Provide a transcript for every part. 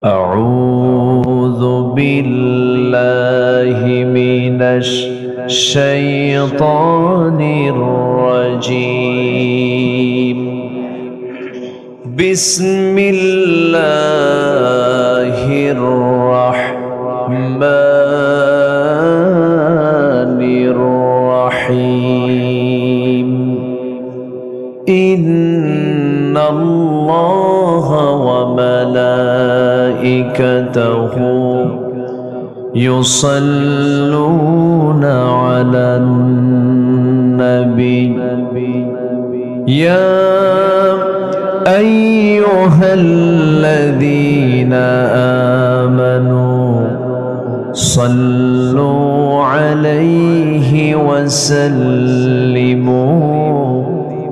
أعوذ بالله من الشيطان الرجيم بسم الله الرحمن الرحيم إن الله وملائكته يصلون على النبي يا أيها الذين آمنوا صلوا عليه وسلموا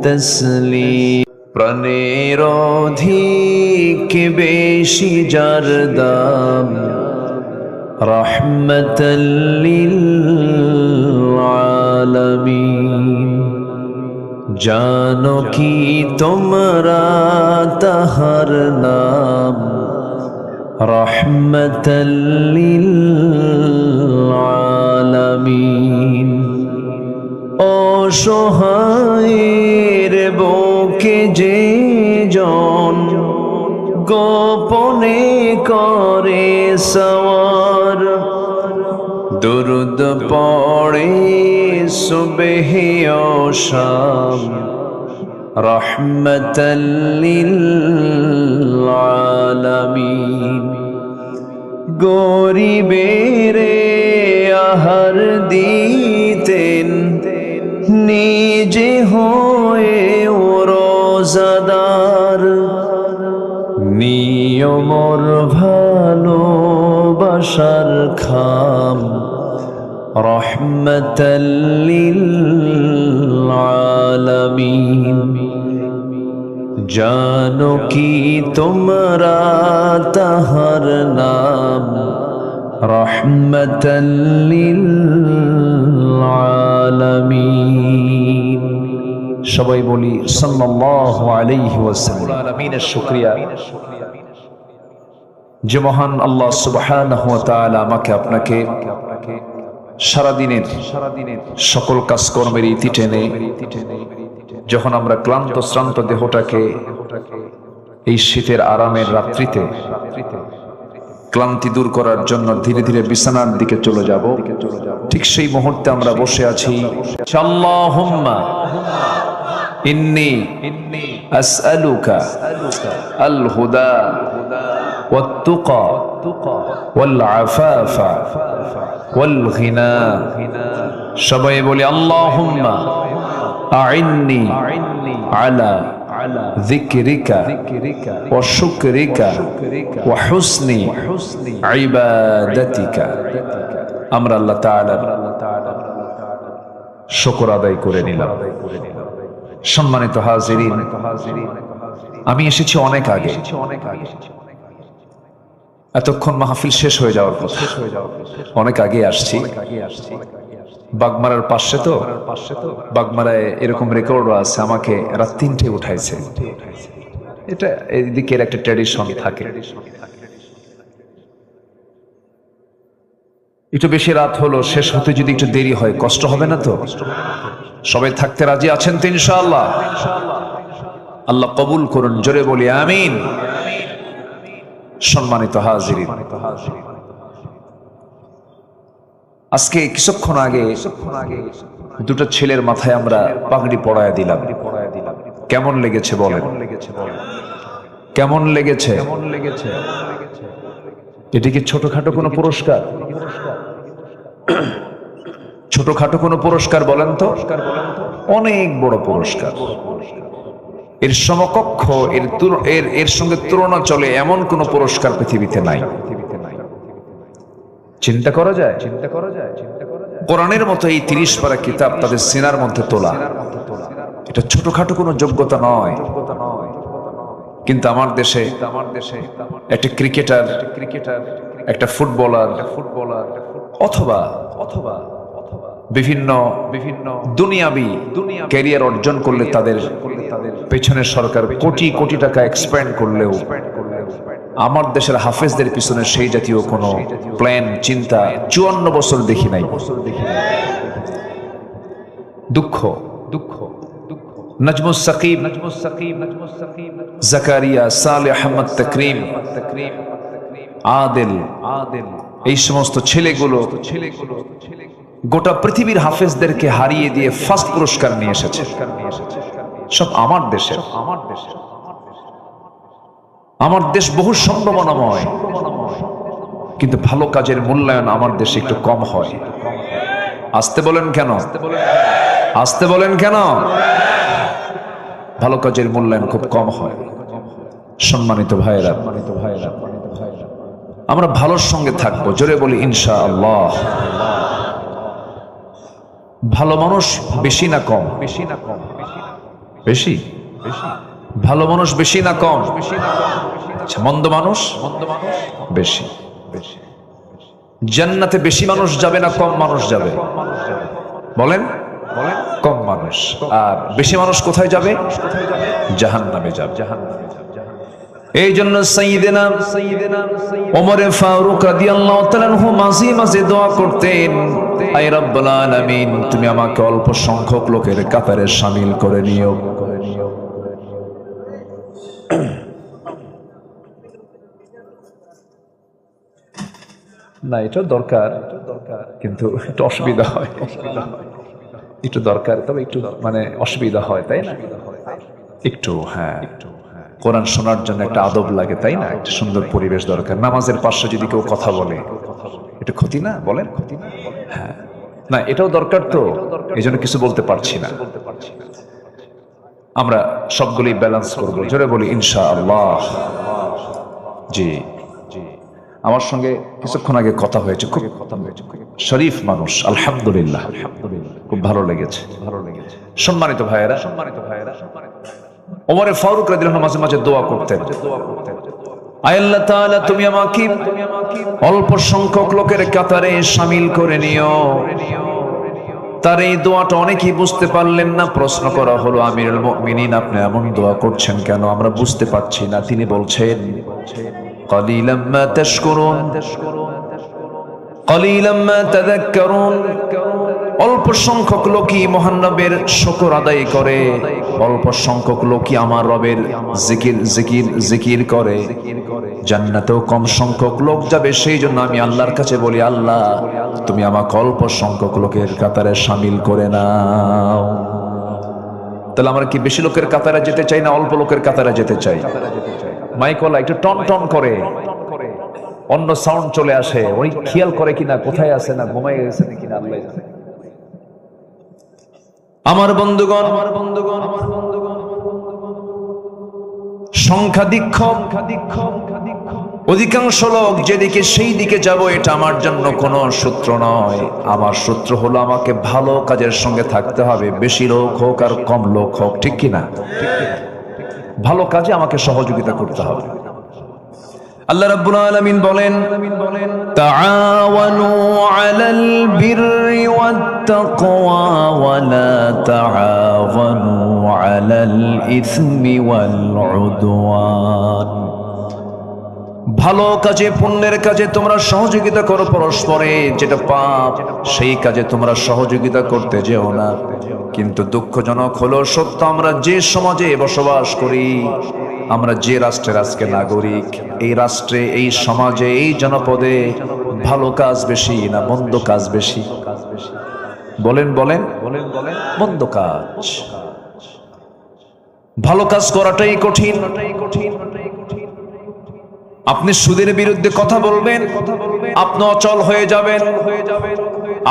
تسليما প্রাণের অধিক বেশি যার দাম রাহমাতাল লিল আলামিন জানো কি তোমরা তাহার নাম রাহমাতাল লিল আলামিন অসহায়ের বুকে যে জন গোপনে করে সওয়ার দুরুদ পড়ে সুবহ ও শাম রাহমাতাল লিল আলামিন গরিবের আহার দিতেন নিজে হয়ে রোজাদার নিয়মর ভালোবাসার খাম রাহমাতাল লিল আলামিন জানো কি তোমরা তাহার নাম রাহমাতাল লিল আলামিন সবাই বলি সাল্লাল্লাহু আলাইহি ওয়াসাল্লাম আমিনের শুকরিয়া যে মহান আল্লাহ সুবহানাহু ওয়া তাআলা আমাকে আপনাকে সারাদিনের সকল কাজকর্মের ইতি টেনে যখন আমরা ক্লান্ত শ্রান্ত দেহটাকে এই শীতের আরামের রাত্রিতে ক্লান্তি দূর করার জন্য ধীরে ধীরে বিছানার দিকে চলে যাব ঠিক সেই মুহূর্তে আমরা বসে আছি আল্লাহুম্মা ইন্নী আসআলুকা আল হুদা ওয়াত তুকা ওয়াল আফাফা ওয়াল গিনা সবাই বলি আল্লাহুম্মা আইন্নি আলা যিকরিকা ওয়া শুকরিকা ওয়া হুসনি ইবাদাতিকা আমরা আল্লাহ তাআলার শুকর আদায় করে নিলাম। সম্মানিত হাজিরিন, আমি এসেছি অনেক আগে, এতক্ষণ মাহফিল শেষ হয়ে যাওয়ার কথা, অনেক আগে আসছি। বাগমারার পাশে তো, বাগমারায় এরকম রেকর্ডও আছে, আমাকে রাত ৩টে উঠাইছে। এটা এদিকের একটা ট্র্যাডিশন থাকে। একটু বেশি রাত হলো, শেষ হতে যদি একটু দেরি হয় কষ্ট হবে না তো? সবাই থাকতে রাজি আছেন তো ইনশাআল্লাহ? আল্লাহ কবুল করুন, জোরে বলি আমিন। সম্মানিত হাজিরিন, আজকে কিছুক্ষণ আগে দুটো ছেলের মাথায় আমরা পাগড়ি পরায় দিলাম। কেমন লেগেছে বলেন? কেমন লেগেছে? এটি কি ছোটখাটো কোনো পুরস্কার? ছোটখাটো কোনো পুরস্কার বলেন তো? অনেক বড় পুরস্কার। এর সমকক্ষ, এর সঙ্গে তুলনা চলে এমন কোন পুরস্কার পৃথিবীতে নাই। চিন্তা করা যায়? কোরআনের মতো এই 30 পারা কিতাব তাদের সিনার মধ্যে তোলা, এটা ছোটখাটো কোনো যোগ্যতা নয়। কিন্তু আমার দেশে একটা ক্রিকেটার, একটা ফুটবলার অথবা বিভিন্ন দুনিয়াবি ক্যারিয়ার অর্জন করলে তাদের পেছনে সরকার কোটি কোটি টাকা এক্সপেন্ড করলেও আমার দেশের হাফেজদের পিছনে সেই জাতীয় কোনো প্ল্যান চিন্তা 54 বছর দেখি নাই। দুঃখ নাজমুস সাকিব, জাকারিয়া, সালেহ আহমদ তাকরিম, আদেল, এই সমস্ত ছেলেগুলো গোটা পৃথিবীর হাফেজদেরকে হারিয়ে দিয়ে ফার্স্ট পুরস্কার নিয়ে এসেছে। সব আমার দেশের। আমার দেশ বহু সম্ভাবনাময়, কিন্তু ভালো কাজের মূল্যায়ন আমার দেশে একটু কম হয়। আসতে বলেন কেন? আসতে বলেন কেন? ভালো কাজের মূল্যায়ন খুব কম হয়। সম্মানিত ভাইয়েরা, আমরা ভালোর সঙ্গে থাকবো, জোরে বলি ইনশাআল্লাহ। ভালো মানুষ বেশি না কম? বেশি। ভালো মানুষ বেশি না কম? আচ্ছা, মন্দ মানুষ বেশি। জান্নাতে বেশি মানুষ যাবে না কম মানুষ যাবে? বলেন। কম মানুষ। আর বেশি মানুষ কোথায় যাবে? জাহান্নামে যাবে। এই জন্য সাইয়েদেনা ওমর ফারুক রাদিয়াল্লাহু তাআলা আনহু মাঝে মাঝে দোয়া করতেন, আয় রব্বুল আলামিন, তুমি আমাকে অল্প সংখ্যক লোকের কাতারে শামিল করে নিও। না, এটা দরকার, কিন্তু একটু অসুবিধা হয়। একটু দরকার, তবে একটু মানে অসুবিধা হয়, তাই না? একটু, হ্যাঁ, কোরআন শোনার জন্য একটা আদব লাগে, তাই না? একটা সুন্দর পরিবেশ দরকার। নামাজের পাশে যদি কেউ কথা বলে, এটা ক্ষতি না? বলেন। হ্যাঁ, না, এটাও দরকার, তো এই জন্য কিছু বলতে পারছি না। আমরা সবগুলি ব্যালেন্স করবো, জোরে বলি ইনশাআল্লাহ। জি, আমার সঙ্গে কিছুক্ষণ আগে কথা হয়েছে, খুব শরীফ মানুষ, আলহামদুলিল্লাহ, খুব ভালো লেগেছে। সম্মানিত ভাইয়েরা, ওমর ফারুক রাদিয়াল্লাহু আনহু মাঝে মাঝে দোয়া করতেন, আয় আল্লাহ তাআলা, তুমি আমাকে অল্প সংখ্যক লোকের কাতারে শামিল করে নিও। তার এই দোয়াটা অনেকেই বুঝতে পারলেন না। প্রশ্ন করা হলো, আমিরুল মুমিনিন, আপনি এমন দোয়া করছেন কেন? আমরা বুঝতে পারছি না। তিনি বলছেন, قليلا ما تشكرون قليلا ما تذكرون। অল্প সংখ্যক লোকই মহানবের শুকর আদায় করে, অল্প সংখ্যক লোকই আমার রবের জিকির করে। জান্নাতেও কম সংখ্যক লোক যাবে, সেই জন্য আমি আল্লাহর কাছে বলি, আল্লাহ, তুমি আমাকে অল্প সংখ্যক লোকের কাতারে শামিল করে নাও। তাহলে আমরা কি বেশি লোকের কাতারে যেতে চাই না অল্প লোকের কাতারে যেতে চাই? মাইকওয়ালা একটু টন টন করে, অন্য সাউন্ড চলে আসে, ওই খেয়াল করে কিনা কোথায় আছে, না ঘুমাই গেছে নাকি না আল্লাহ জানে। আমার বন্ধুগণ, সংখ্যাধিক্ষ্যম, অধিকাংশ লোক যেদিকে সেই দিকে যাব, এটা আমার জন্য কোনো সূত্র নয়। আমার সূত্র হলো, আমাকে ভালো কাজের সঙ্গে থাকতে হবে, বেশি লোক হোক আর কম লোক হোক, ঠিক কিনা? ভালো কাজে আমাকে সহযোগিতা করতে হবে। আল্লাহ রাব্বুল আলামিন বলেন, তাআওয়ানু আলাল বিররি ওয়াত তাকওয়া ওয়া লা তাআওয়ানু আলাল ইসমি ওয়াল উদওয়ান। ভালো কাজে, পুণ্যের কাজে তোমরা সহযোগিতা করো পরস্পরে, যেটা পাপ সেই কাজে তোমরা সহযোগিতা করতে যেও না। কিন্তু দুঃখজনক হলো সত্য, আমরা যে সমাজে বসবাস করি, আমরা যে রাষ্ট্রের আজকে নাগরিক, এই রাষ্ট্রে, এই সমাজে, এই জনপদে ভালো কাজ বেশি না মন্দ কাজ বেশি? বলেন বলেন। মন্দ কাজ। ভালো কাজ করাটাই কঠিন। আপনি সুদের বিরুদ্ধে কথা বলবেন, আপনি অচল হয়ে যাবেন।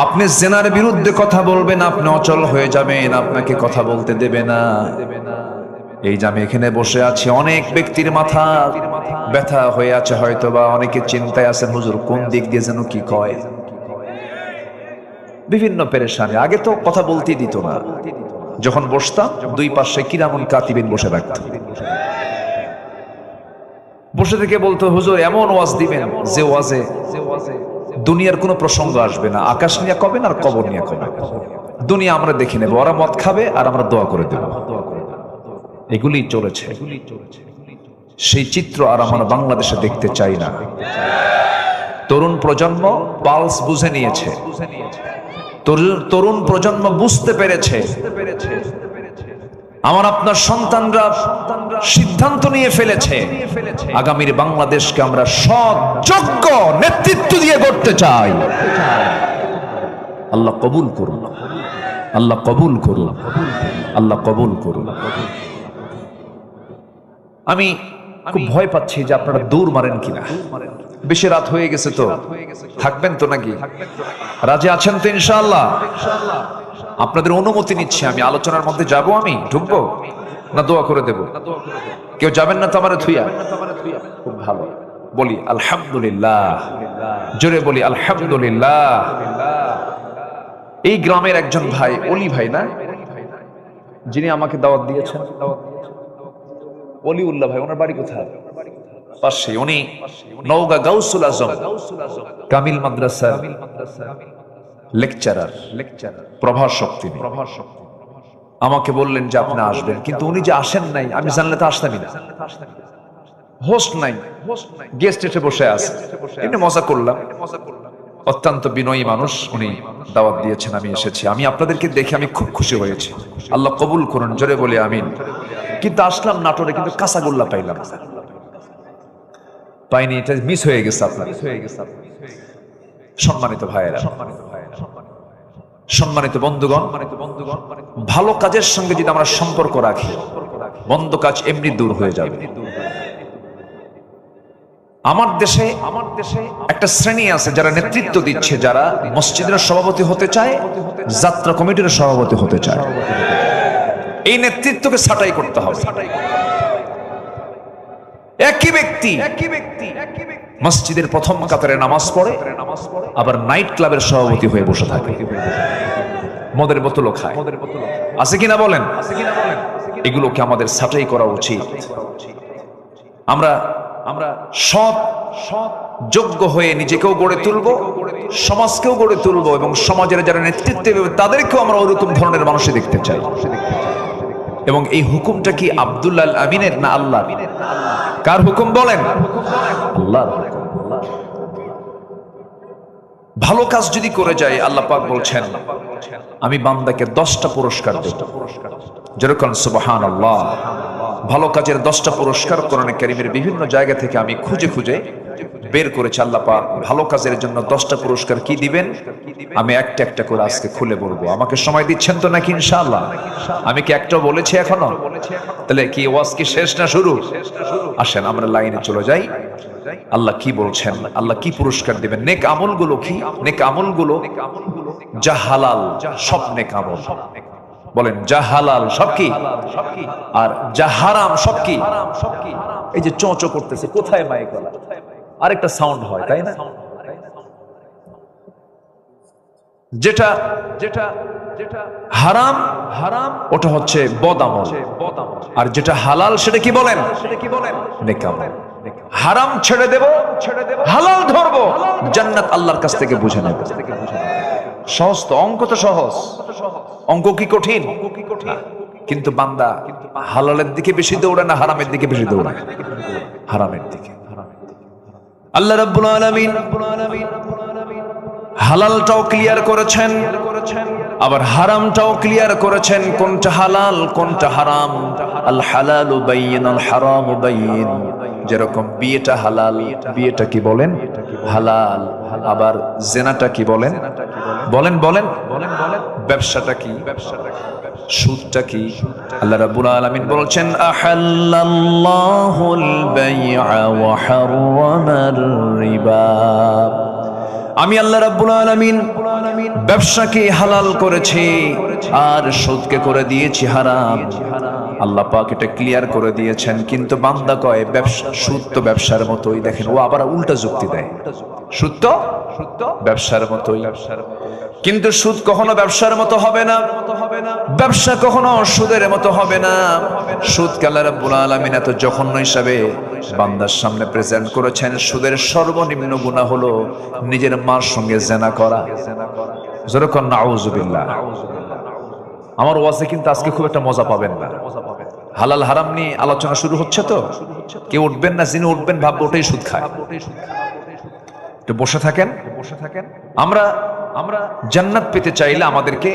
আপনি জেনার বিরুদ্ধে কথা বলবেন, আপনি অচল হয়ে যাবেন, আপনাকে কথা বলতে দেবে না। এই যে আমি এখানে বসে আছি, অনেক ব্যক্তির মাথা ব্যথা হয়ে আছে, হয়তো বা অনেকে চিন্তায় আছেন, হুজুর কোন দিক দিয়ে যেন কি কয়, বিভিন্ন পেরেশানি। আগে তো কথা বলতেই দিত না, যখন বসতাম দুই পাশে কিরামুন কাতিবিন বসে রাখত, বসে থেকে বলতো, হুজুর এমন ওয়াজ দিবেন যে ওয়াজে দুনিয়ার কোনো প্রসঙ্গ আসবে না, আকাশ নিয়ে কবেন আর কবর নিয়ে কবেন, দুনিয়া আমরা দেখে নেব, ওরা মদ খাবে আর আমরা দোয়া করে দেব। এগুলি চলেছে। সেই চিত্র আর আমরা বাংলাদেশে দেখতে চাই না। তরুণ প্রজন্ম পালস বুঝে নিয়েছে, তরুণ প্রজন্ম বুঝতে পেরেছে, আমার আপনার সন্তানরা সিদ্ধান্ত নিয়ে ফেলেছে আগামীর বাংলাদেশকে আমরা সৎ যোগ্য নেতৃত্ব দিয়ে গড়তে চাই। আল্লাহ কবুল করুন, আল্লাহ কবুল করুন, আল্লাহ কবুল করুন। আমি খুব ভয় পাচ্ছি যে আপনারা দৌড় মারেন কিনা। বেশি রাত হয়ে গেছে তো, থাকবেন তো নাকি? রাজি আছেন তো ইনশাআল্লাহ? আপনাদের অনুমতি নিচ্ছি, আমি আলোচনার মধ্যে যাব, আমি ঢুকবো না দোয়া করে দেব? কেউ যাবেন না তো আমার থুইয়া? খুব ভালো, বলি আলহামদুলিল্লাহ, জোরে বলি আলহামদুলিল্লাহ। এই গ্রামের একজন ভাই, অলি ভাই না, যিনি আমাকে দাওয়াত দিয়েছেন, অলিউল্লাহ ভাই, ওনার বাড়ি কোথায়? পাশে। উনি নওগাঁ গাউসুল আজম কামিল মাদ্রাসার লেকচারার, প্রভাষক। তিনি আমাকে বললেন যে আপনি আসবেন, কিন্তু উনি যে আসেন নাই, আমি জানলে তো আসতামই না। হোস্ট নাই, গেস্ট এসে বসে আছে, এমনি মজা করলাম। অত্যন্ত বিনয়ী মানুষ, উনি দাওয়াত দিয়েছেন, আমি এসেছি। আমি আপনাদেরকে দেখে আমি খুব খুশি হয়েছি, আল্লাহ কবুল করুন, জোরে বলি আমিন। কিন্তু আসলাম নাটোরে, কিন্তু কাঁচাগোল্লা পাইলাম, পাইনি, এটা মিস হয়ে গেছে আপনার। সম্মানিত ভাইয়েরা, সম্মানিত বন্ধুগণ, ভালো কাজের সঙ্গে যদি আমরা সম্পর্ক রাখি, মন্দ কাজ এমনি দূর হয়ে যাবে। আমার দেশে একটা শ্রেণী আছে যারা নেতৃত্ব দিচ্ছে, যারা মসজিদের সভাপতি হতে চায়, যাত্রা কমিটির সভাপতি হতে চায়। এই নেতৃত্বকে ছাঁটাই করতে হবে। একই ব্যক্তি মসজিদের প্রথম কাতারে নামাজ পড়ে, আবার নাইট ক্লাবের সভাপতি হয়ে বসে থাকে, মদের বোতলও খায়। আছে কিনা বলেন? এগুলোকে আমাদের ছাঁটাই করা উচিত। আমরা সৎ যোগ্য হয়ে নিজেকেও গড়ে তুলব, সমাজকেও গড়ে তুলব, এবং সমাজের যারা নেতৃত্ব দেবে তাদেরকেও আমরা ওরকম ধরনের মানুষই দেখতে চাই। এবং এই হুকুমটা কি আব্দুল্লাহ আল আমিনের না আল্লাহ? কার হুকুম বলেন? আল্লাহর হুকুম। ভালো কাজ যদি করে যায়, আল্লাহ পাক বলছেন আমি বান্দাকে 10টা পুরস্কার দেব। যেরকম সুবহানাল্লাহ, ভালো কাজের 10টা পুরস্কার কোরআনে কারীমের বিভিন্ন জায়গা থেকে আমি খুঁজে খুঁজে বের করেছি। আল্লাহ পাক ভালো কাজের জন্য 10টা পুরস্কার কি দিবেন, আমি একটা একটা করে আজকে খুলে বলবো। আমাকে সময় দিচ্ছেন তো নাকি ইনশাআল্লাহ? আমি কি একটাও বলেছি এখনো? তাহলে কি ওয়াজ কি শেষ না শুরু? আসেন আমরা লাইনে চলে যাই। আল্লাহ কি বলছেন, আল্লাহ কি পুরস্কার দিবেন? নেক আমলগুলো কি? নেক আমলগুলো যা হালাল সব নেক আমল। বলেন যা হালাল সব কি, আর যা হারাম সব কি। এই যে চোঁচো করতেছে, কোথায় মাইক গলা? আরেকটা সাউন্ড হয়, তাই না? যেটা যেটা হারাম হারাম ওটা হচ্ছে বদ আমল, আর যেটা হালাল সেটা কি বলেন? নেক আমল। হারাম ছেড়ে দেব, হালাল ধরবো, জান্নাত আল্লাহর কাছ থেকে বুঝে নেব। সহজ তো, অঙ্ক তো সহজ। অঙ্ক কি কঠিন? কিন্তু বান্দা হালালের দিকে বেশি দৌড়ায় না হারামের দিকে বেশি দৌড়ায়? হারামের দিকে। আল্লাহ রাব্বুল আলামিন হালালটাও ক্লিয়ার করেছেন, আবার হারামটাও ক্লিয়ার করেছেন। কোনটা হালাল কোনটা হারাম? আল হালালু বাইয়িন আল হারামু বাইয়িন। যেরকম বিয়েটা হালাল, বিয়েটা কি বলেন? হালাল। আবার জিনাটা কি বলেন? বলেন বলেন। ব্যবসাটা কি? সুদটা কি? আল্লাহ রাব্বুল আলামিন বলেছেন আহাল্লাল্লাহুল বাই'a ওয়া হারামার রিবা। আমি আল্লাহ রাব্বুল আলামিন ব্যবসাকে হালাল করেছি আর সুদকে করে দিয়েছি হারাম। আল্লাহ পাক এটা ক্লিয়ার করে দিয়েছেন। কিন্তু বান্দা কয় ব্যবসা, সুদ তো ব্যবসার মতোই। দেখেন ও আবার উল্টা যুক্তি দেয়, সুদ তো ব্যবসার মতোই। কিন্তু সুদ কখনো ব্যবসার মতো হবে না, ব্যবসা কখনো সুদের মতো হবে না। সুদকে আল্লাহ রাব্বুল আলামিন এত জঘন্য হিসাবে বান্দার সামনে প্রেজেন্ট করেছেন। সুদের সর্বনিম্ন গুনাহ হলো নিজের মার সঙ্গে জিনা করা। যেরকম নাউযুবিল্লাহ। আমার ওয়াজে কিন্তু আজকে খুব একটা মজা পাবেন না, হালাল হারাম নিয়ে আলোচনা শুরু হচ্ছে তো কেউ উঠবেন না, যিনি উঠবেন ভাববো ওটাই সুদ খায়। একটু বসে থাকেন। আমরা জান্নাত পেতে চাইলে আমাদেরকে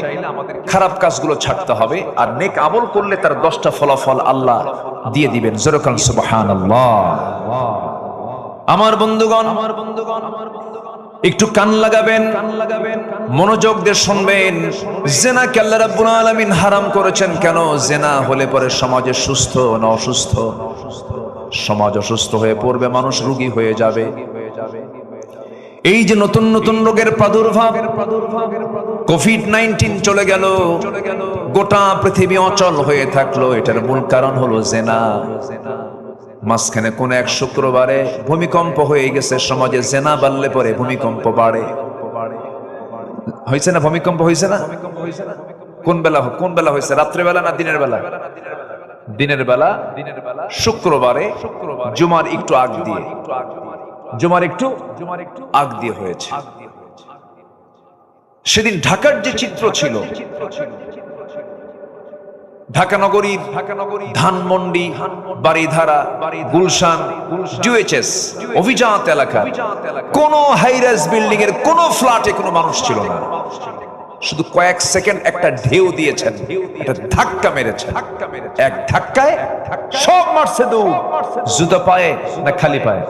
খারাপ কাজগুলো ছাড়তে হবে, আর নেক আমল করলে তার 10টা ফলাফল আল্লাহ দিয়ে দিবেন। জোরে বলেন সুবহানাল্লাহ। আমার বন্ধুগণ, একটু কান লাগাবেন, মনোযোগ দিয়ে শুনবেন। জিনাকে আল্লাহ রাব্বুল আলামিন হারাম করেছেন কেন? জিনা হলে পরে সমাজে সুস্থ না অসুস্থ? সমাজ অসুস্থ হয়ে পড়বে, মানুষ রোগী হয়ে যাবে। এই যে নতুন নতুন রোগের প্রাদুর্ভাব, কোভিড-19 চলে গেল, গোটা পৃথিবী অচল হয়ে থাকলো, এটার মূল কারণ হলো জিনা। মাঝখানে কোন এক শুক্রবারে ভূমিকম্প হয়ে গেছে সমাজে। জিনা বাড়লে পরে ভূমিকম্প বাড়ে। হয়েছে না? ভূমিকম্প হয়েছে না? কোন বেলা হয়েছে? রাত্রে বেলা না দিনের বেলা? দিনের বেলা। শুক্রবারে জুমার একটু আগ দিয়ে, জুমার একটু আগ দিয়ে হয়েছে। সেদিন ঢাকার যে চিত্র ছিল, ঢাকা নগরীর ধানমন্ডি, বাড়িধারা, গুলশান, জুএইচএস অভিজাত এলাকা, কোন হাইরাইজ বিল্ডিং এর কোন ফ্ল্যাটে কোনো মানুষ ছিল না। শুধু কয়েক সেকেন্ড একটা ঢেউ দিয়েছেন, একটা ধাক্কা মেরেছে, এক ধাক্কায় সব মারছে দৌড়। জুতো পায়ে না খালি পায়ে?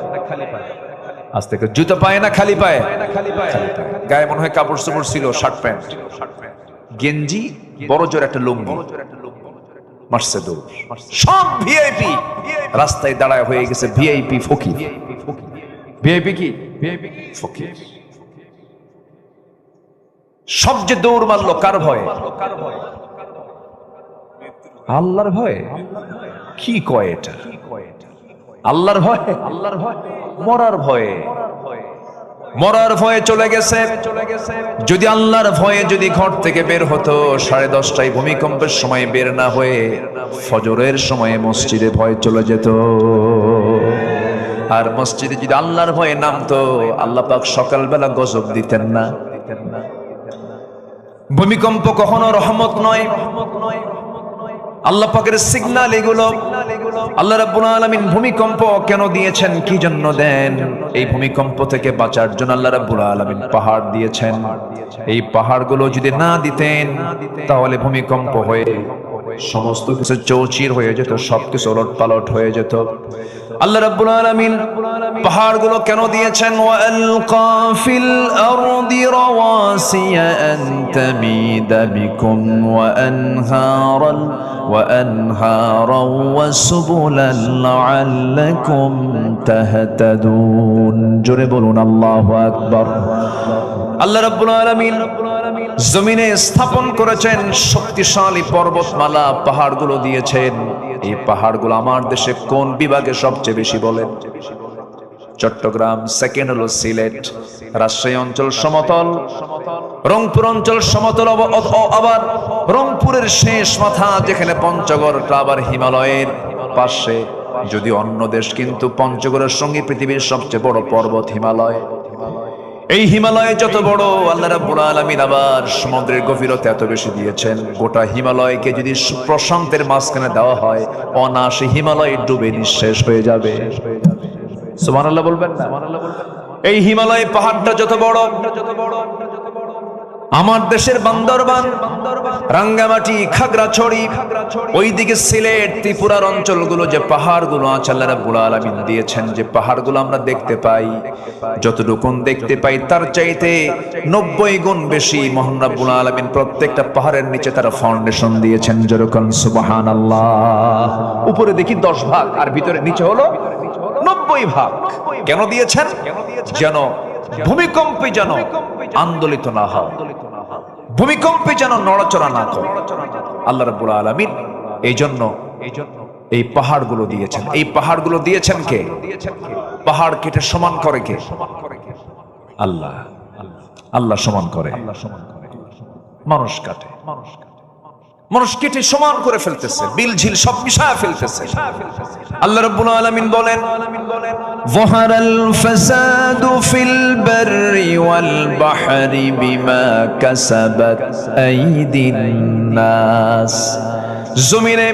আজ থেকে জুতো পায়ে না খালি পায়ে? গায়ে মনে হয় কাপড় চোপড় ছিল, শার্ট প্যান্ট, গেঞ্জি, বড় জোর একটা লুঙ্গি, মারছে দৌড়। সব ভিআইপি রাস্তায় দাঁড়ায় হয়ে গেছে ভিআইপি ফকির। ভিআইপি কি? ফকির। সব যে দৌড় মারলো কার ভয়ে? আল্লাহর ভয়ে। কি কয় এটা? আল্লাহর ভয়ে, মরার ভয়ে। মরার ভয়ে চলে গেছে। যদি আল্লাহর ভয়ে যদি ঘর থেকে বের হতো 10:30টায় ভূমিকম্পের সময় বের না হয়ে ফজরের সময়ে মসজিদে ভয় চলে যেত। আর মসজিদে যদি আল্লাহর ভয়ে নামতো, আল্লাহ পাক সকালবেলা গজব দিতেন না। ভূমিকম্প কখনো রহমত নয়, আল্লাহ পাকের সিগন্যাল এগুলো। আল্লাহ রাব্বুল আলামিন ভূমিকম্প কেন দিয়েছেন, কি জন্য দেন? এই ভূমিকম্প থেকে বাঁচার জন্য আল্লাহ রাব্বুল আলামিন পাহাড় দিয়েছেন। এই পাহাড়গুলো যদি না দিতেন তাহলে ভূমিকম্প হয়ে সমস্ত কিছু চৌচির হয়ে যেত, সবকিছু ওলটপালট হয়ে যেত। আল্লাহ রাব্বুল আলামিন পাহাড়গুলো কেন দিয়েছেন? ওয়ালকা ফিল আরদি রাওয়াসিয়া আন তামিদা বিকুম ওয়া আনহারা ওয়া সুবুলান লাআল্লাকুম তাহতাদুন। জোরে বলুন আল্লাহু আকবার। আল্লাহ রাব্বুল আলামিন জমিনে স্থাপন করেছেন শক্তিশালী পর্বতমালা, পাহাড়গুলো দিয়েছেন। এই পাহাড়গুলো আমার দেশে কোন বিভাগে সবচেয়ে বেশি বলেন? চট্টগ্রাম, সেকেন্ড হলো সিলেট, রাজশাহী অঞ্চল সমতল, রংপুর অঞ্চল সমতল, আবার রংপুরের শেষ মাথা যেখানে পঞ্চগড়টা আবার হিমালয়ের পাশে। যদি অন্য দেশ, কিন্তু পঞ্চগড়ের সঙ্গে পৃথিবীর সবচেয়ে বড় পর্বত হিমালয়। এই হিমালয় যত বড়, আল্লাহ রাব্বুল আলামিন আবার সমুদ্রের গভীরতা এত বেশি দিয়েছেন। গোটা হিমালয়কে যদি প্রশান্তের মাঝখানে দেওয়া হয়, অনায়াসে হিমালয় ডুবে নিঃশেষ হয়ে যাবে। সুবহানাল্লাহ বলবেন না? এই হিমালয় পাহাড়টা যত বড়, আমার দেশের বান্দরবান, রাঙ্গামাটি, খাগড়াছড়ি, ওইদিকে সিলেট, ত্রিপুরার অঞ্চলগুলো যে পাহাড়গুলো আছে আল্লাহ রাব্বুল আলামিন দিয়েছেন, যে পাহাড়গুলো আমরা দেখতে পাই, যতটুকু দেখতে পাই তার চাইতে 90 গুণ বেশি মহান রাব্বুল আলামিন প্রত্যেকটা পাহাড়ের নিচে তারা ফাউন্ডেশন দিয়েছেন। যেরকম সুবহানাল্লাহ। উপরে দেখি 10 ভাগ আর ভিতরে নিচে হলো 90 ভাগ। কেন দিয়েছেন? যেন ভূমিকম্পে যেন আন্দোলিত না হয়, ভূমিকম্পে যেন নড়াচড়া না করে। আল্লাহ রাব্বুল আলামিন এই জন্য এই পাহাড়গুলো দিয়েছেন। এই পাহাড়গুলো দিয়েছেন কে? পাহাড় কেটে সমান করে কে? আল্লাহ। আল্লাহ সমান করে, মানুষ কাটে। মানুষ কেটে সমান করে ফেলতেছে, বিল ঝিল সব মিশায় ফেলতেছে। আল্লাহ রাব্বুল আলামিন বলেন, যাহারাল ফাসাদু ফিল বাররি ওয়াল বাহরি বিমা কাসাবাত আইদিন নাস জমিনে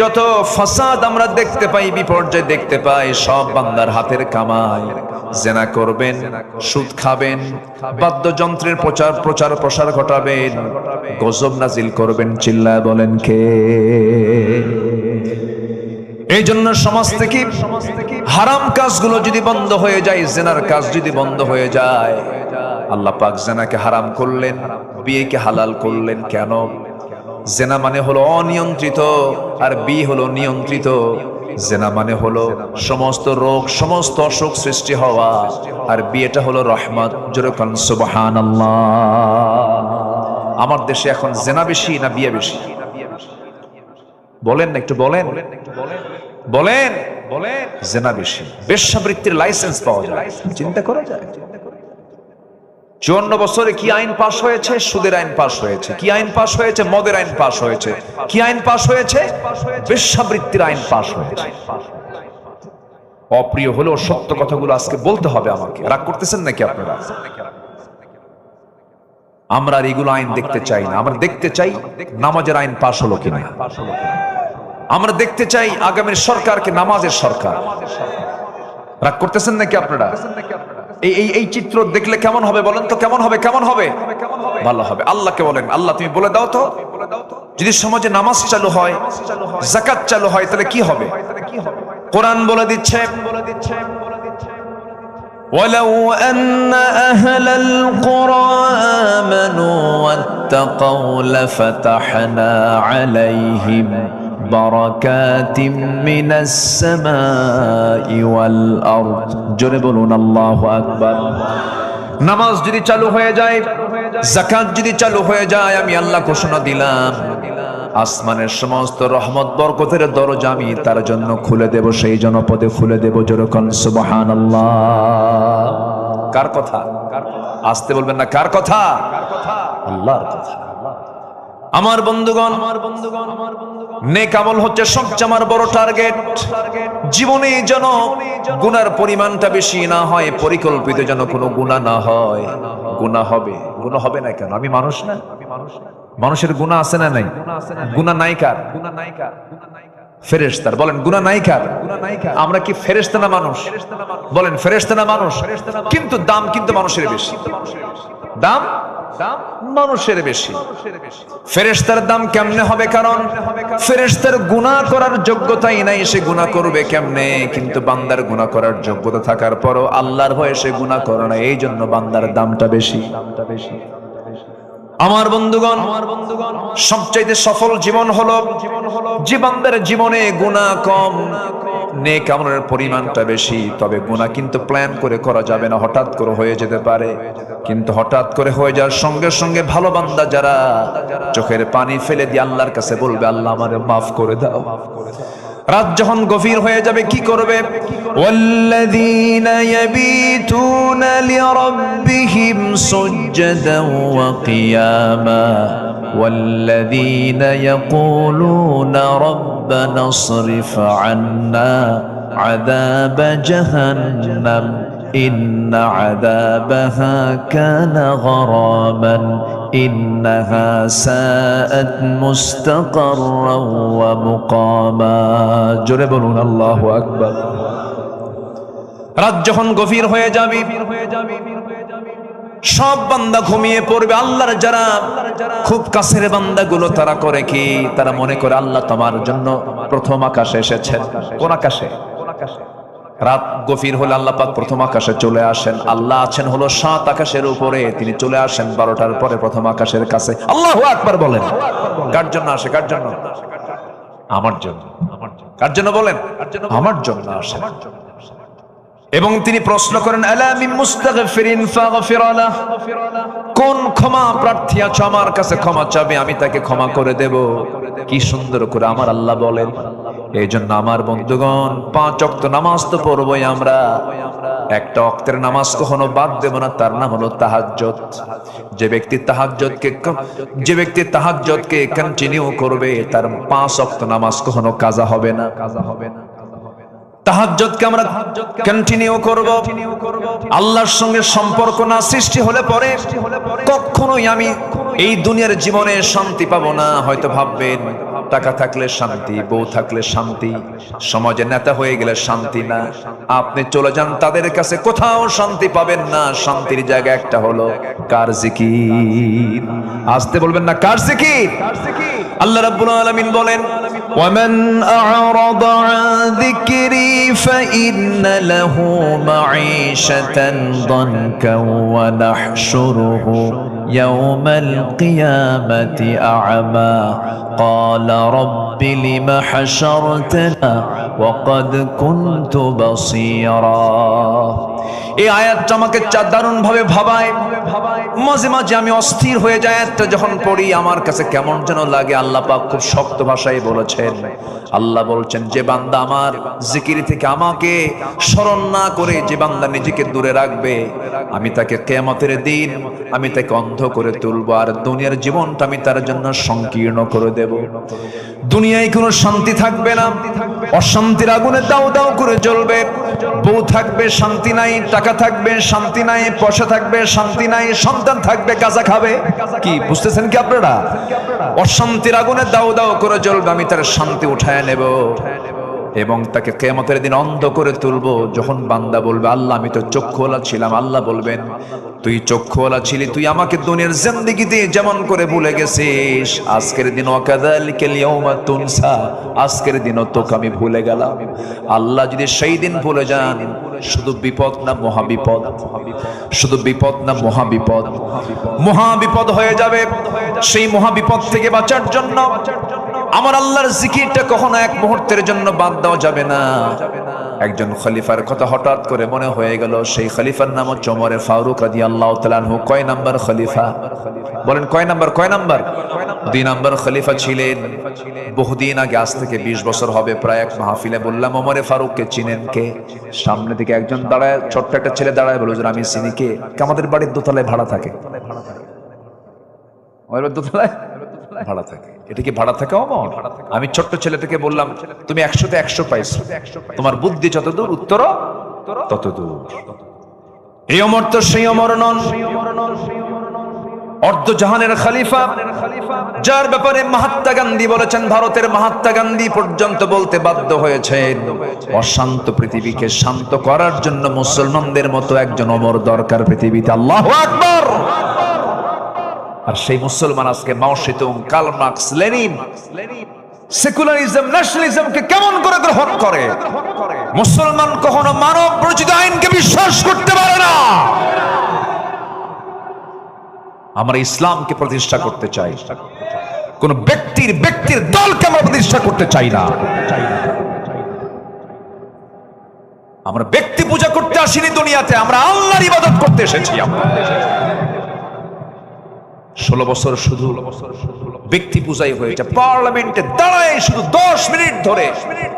যত ফাসাদ আমরা দেখতে পাই, বিপর্যয় দেখতে পাই, সব বান্দার হাতের কামাই। জেনা করবেন, সুদ খাবেন, বাদ্যযন্ত্রের প্রচার প্রসার ঘটাবেন, গজব নাজিল করবেন, চিল্লায় বলেন কে? এই জন্য সমাজ থেকে হারাম কাজগুলো যদি বন্ধ হয়ে যায়, জেনার কাজ যদি বন্ধ হয়ে যায়, আল্লাহ পাক জেনাকে হারাম করলেন, বিয়েকে হালাল করলেন। কেন? জেনা মানে হলো অনিয়ন্ত্রিত, আর বিয়ে হলো নিয়ন্ত্রিত। জেনা মানে হলো সমস্ত রোগ, সমস্ত অসুখ সৃষ্টি হওয়া, আর বিয়েটা হলো রহমত। জোরে কোন সুবহানাল্লাহ। আমার দেশে এখন জেনা বেশি না বিয়ে বেশি? বলেন না, একটু বলেন, বলেন। জেনা বেশি। বেশ্যাবৃত্তির লাইসেন্স পাওয়া যায়, চিন্তা করা যায়। 54 বছরে কি আইন পাশ হয়েছে? সুদের আইন পাশ হয়েছে। কি আইন পাশ হয়েছে? মদের আইন পাশ হয়েছে। কি আইন পাশ হয়েছে? বেশ্যাবৃত্তির আইন পাশ হয়েছে। অপ্রিয় হলেও সত্য কথাগুলো আজকে বলতে হবে আমাকে। রাগ করতেছেন নাকি আপনারা? আমরা আর এগুলো আইন দেখতে চাই না। আমরা দেখতে চাই নামাজের আইন পাশ হলো কিনা। আমরা দেখতে চাই আগামীর সরকারকে নামাজের সরকার। রাগ করতেছেন নাকি আপনারা? এই চিত্র দেখলে কেমন হবে বলেন তো? কেমন হবে? কেমন হবে? ভালো হবে। আল্লাহকে বলেন, আল্লাহ তুমি বলে দাও তো, যদি সমাজে নামাজ চালু হয়, যাকাত চালু হয়, তাহলে কি হবে? কোরআন বলে দিচ্ছে, ولو أن أهل القرى آمنوا واتقوا لفتحنا عليهم بركات من السماء والأرض জোরে বলুন আল্লাহু আকবার। নামাজ যদি চালু হয়ে যায়, যাকাত যদি চালু হয়ে যায়, আমি আল্লাহ ঘোষণা দিলাম, আসমানের সমস্ত রহমত বরকতের দরজা আমি তার জন্য খুলে দেব, সেই জনপদে খুলে দেব। জোরে কোন সুবহানাল্লাহ। কার কথা? আসতে বলবেন না। কার কথা? আল্লাহর কথা। আমার বন্ধুগণ, নেক আমল হচ্ছে সবচেয়ে আমার বড় টার্গেট। জীবনে যেন গুনার পরিমাণটা বেশি না হয়, পরিকল্পিত যেন কোনো গুনাহ না হয়। গুনাহ হবে, গুনাহ হবে না কেন? আমি মানুষ না? মানুষের গুনাহ আছে না নাই? গুনাহ নাই কার? ফেরেশতার। বলেন গুনাহ নাই কার? আমরা কি ফেরেশতা না মানুষ? বলেন ফেরেশতা না মানুষ? কিন্তু দাম কিন্তু মানুষের বেশি। দাম মানুষের বেশি। ফেরেশতার দাম কেমনে হবে? কারণ ফেরেশতার গুনাহ করার যোগ্যতাই নাই, সে গুনাহ করবে কেমনে? কিন্তু বান্দার গুনাহ করার যোগ্যতা থাকার পরও আল্লাহর ভয়ে সে গুনাহ করে না, এই জন্য বান্দার দামটা বেশি। আমার বন্ধুগণ, সবচাইতে সফল জীবন হলো যে বান্দার জীবনে গুনাহ কম, নেক আমলের পরিমাণটা বেশি। তবে গুনাহ কিন্তু প্ল্যান করে করা যাবে না, হঠাৎ করে হয়ে যেতে পারে। কিন্তু হঠাৎ করে হয়ে যাওয়ার সঙ্গে সঙ্গে ভালো বান্দা যারা চোখের পানি ফেলে দিয়ে আল্লাহর কাছে বলবে, আল্লাহ আমারে মাফ করে দাও। রাত যখন গভীর হয়ে যাবে কি করবে? ওয়াল্লাযীনা ইয়াবীতুনা লিরাব্বিহিম সুজদান ওয়া কিয়ামা ওয়াল্লাযীনা ইয়াকুলুনা রাব্বানা ইসরিফ আন্না আযাব জাহান্নাম ইন্না আযাবাহা কানা গরামান إنها ساءت مستقرا ومقاما জোরে বলুন আল্লাহু আকবার। রাত যখন গভীর হয়ে যাবে, সব বান্দা ঘুমিয়ে পড়বে। আল্লাহর যারা খুব কাছের বান্দাগুলো তারা করে কি? তারা মনে করে আল্লাহ তোমার জন্য প্রথম আকাশে এসেছেন। কোন আকাশে? রাত গভীর হলে আল্লাহ পাক প্রথম আকাশে চলে আসেন। আল্লাহ আছেন হলো 7 আকাশের উপরে, তিনি চলে আসেন 12টার পরে প্রথম আকাশের কাছে। আল্লাহু আকবার বলেন। কার জন্য আসে? কার জন্য? আমার জন্য। কার জন্য বলেন? আমার জন্য আসে। এবং তিনি প্রশ্ন করেন, আলা মিন মুস্তাগফিরিন ফাগফির লাহ, কোন ক্ষমা প্রার্থী আছে আমার কাছে ক্ষমা চাবে, আমি তাকে ক্ষমা করে দেব। কি সুন্দর করে আমার আল্লাহ বলেন। এই জন্য আমার বন্ধুগণ, 5 ওয়াক্ত নামাজ তো পড়বই আমরা। একটা ওয়াক্তের নামাজ কখনো বাদ দেব না, তার নাম হলো তাহাজ্জুদ। যে ব্যক্তি তাহাজ্জুদকে কন্টিনিউ করবে, তার 5 ওয়াক্ত নামাজ কখনো কাজা হবে না। তাহাজ্জুদকে আমরা কন্টিনিউ করব। আল্লাহর সঙ্গে সম্পর্ক না সৃষ্টি হলে পরে কখনোই আমি এই দুনিয়ার জীবনে শান্তি পাবো না। হয়তো ভাববেন টাকা থাকলে শান্তি, বউ থাকলে শান্তি, সমাজে নেতা হয়ে গেলে শান্তি না। আপনি চলে যান তাদের কাছে, কোথাও শান্তি পাবেন না। শান্তির জায়গা একটা হলো কার জিকির। আসতে বলবেন না, কার জিকির। আল্লাহ রাব্বুল আলামিন বলেন, ومن أعرض عن ذكري فإن له معيشة ضنكا ونحشره يوم القيامة أعمى قال رب لم حشرتنا وقد كنت بصيرا। এই আয়াতটা আমাকে দারুণ ভাবে ভাবায়। মাঝে মাঝে আমি অস্থির হয়ে যাই আয়াতটা যখন পড়ি, আমার কাছে কেমন যেন লাগে। আল্লাহ পাক খুব শক্ত ভাষায় বলেছেন, আল্লাহ বলছেন যে বান্দা আমার জিকির থেকে আমাকে স্মরণ না করে যে বান্দা নিজেকে দূরে রাখবে, আমি তাকে কিয়ামতের দিন আমি তাকে অন্ধ করে তুলবো, আর দুনিয়ার জীবনটা আমি তার জন্য সংকীর্ণ করে দেব। দুনিয়ায় কোনো শান্তি থাকবে না, অশান্তির আগুনে দাউ দাউ করে জ্বলবে। বউ থাকবে শান্তি নাই, টাকা থাকবে শান্তি নাই, পয়সা থাকবে শান্তি নাই, সন্তান থাকবে গাঁজা খাবে। কি বুঝতেছেন কি আপনারা? অশান্তির আগুনে দাউ দাউ করে জ্বলবে, আমি তার শান্তি উঠায় নেব এবং তাকে কিয়ামতের দিন অন্ধ করে তুলবো। যখন বান্দা বলবে আল্লাহ আমি তো চক্ষুওয়ালা ছিলাম, আল্লাহ বলবেন তুই চক্ষুওয়ালা ছিলি, তুই আমাকে দুনিয়ার জিন্দেগিতে যেমন করে ভুলে গেছিস, আজকের দিন ওয়াকাযালিকাল ইয়াউমা তুনসা, আজকের দিনও তোকে আমি ভুলে গেলাম। আল্লাহ যদি সেই দিন ভুলে যান, শুধু বিপদ না মহাবিপদ, শুধু বিপদ না মহাবিপদ, মহাবিপদ হয়ে যাবে। সেই মহাবিপদ থেকে বাঁচার জন্য আমার আল্লাহর জিকিরটা কখনো এক মুহূর্তের জন্য বাদ দেওয়া যাবে না। একজন খলিফার কথা হঠাৎ করে মনে হয়ে গেল। সেই খলিফার নাম হচ্ছে ওমর ফারুক রাদিয়াল্লাহু তাআলা আনহু। কয় নাম্বার খলিফা? বলেন কয় নাম্বার? কয় নাম্বার? 2 নাম্বার খলিফা ছিলেন। বহুদিন আগে, আজ থেকে 20 বছর হবে প্রায়, এক মাহফিলে বললাম ওমর ফারুককে চিনেন কে? সামনে থেকে একজন দাঁড়ায়, ছোট্ট একটা ছেলে দাঁড়ায় বলে, আমি চিনি। কে? আমাদের বাড়ির দোতলায় ভাড়া থাকে। আমাদের দোতলায় ভাড়া থাকে। এটা কি ভাড়া থাকে অমর? আমি ছোট্ট ছেলেটাকে বললাম তুমি 100-তে 100 পাইছো, তোমার বুদ্ধি যতদূর উত্তর ততদূর। এই অমর তো সেই অমর নন, অর্ধ জাহানের খলিফা, যার ব্যাপারে মহাত্মা গান্ধী বলেছেন, ভারতের মহাত্মা গান্ধী পর্যন্ত বলতে বাধ্য হয়েছেন, অশান্ত পৃথিবীকে শান্ত করার জন্য মুসলমানদের মতো একজন অমর দরকার পৃথিবীতে। আল্লাহু আকবার। আর সেই মুসলমান আজকে Mao Tse-tung, Karl Marx, Lenin, secularism, ন্যাশনালিজমকে কেমন করে গ্রহণ করে? মুসলমান কখনো মানব রচিত আইনকে বিশ্বাস করতে পারে না। আমরা ইসলামকে প্রতিষ্ঠা করতে চাই, কোন ব্যক্তির দলকে আমরা প্রতিষ্ঠা করতে চাই না। আমরা ব্যক্তি পূজা করতে আসিনি দুনিয়াতে, আমরা আল্লাহর ইবাদত করতে এসেছি। আমরা 16 বছর শুধু ব্যক্তি পূজাই হয়েছে। পার্লামেন্টে দাঁড়ায় শুধু 10 মিনিট ধরে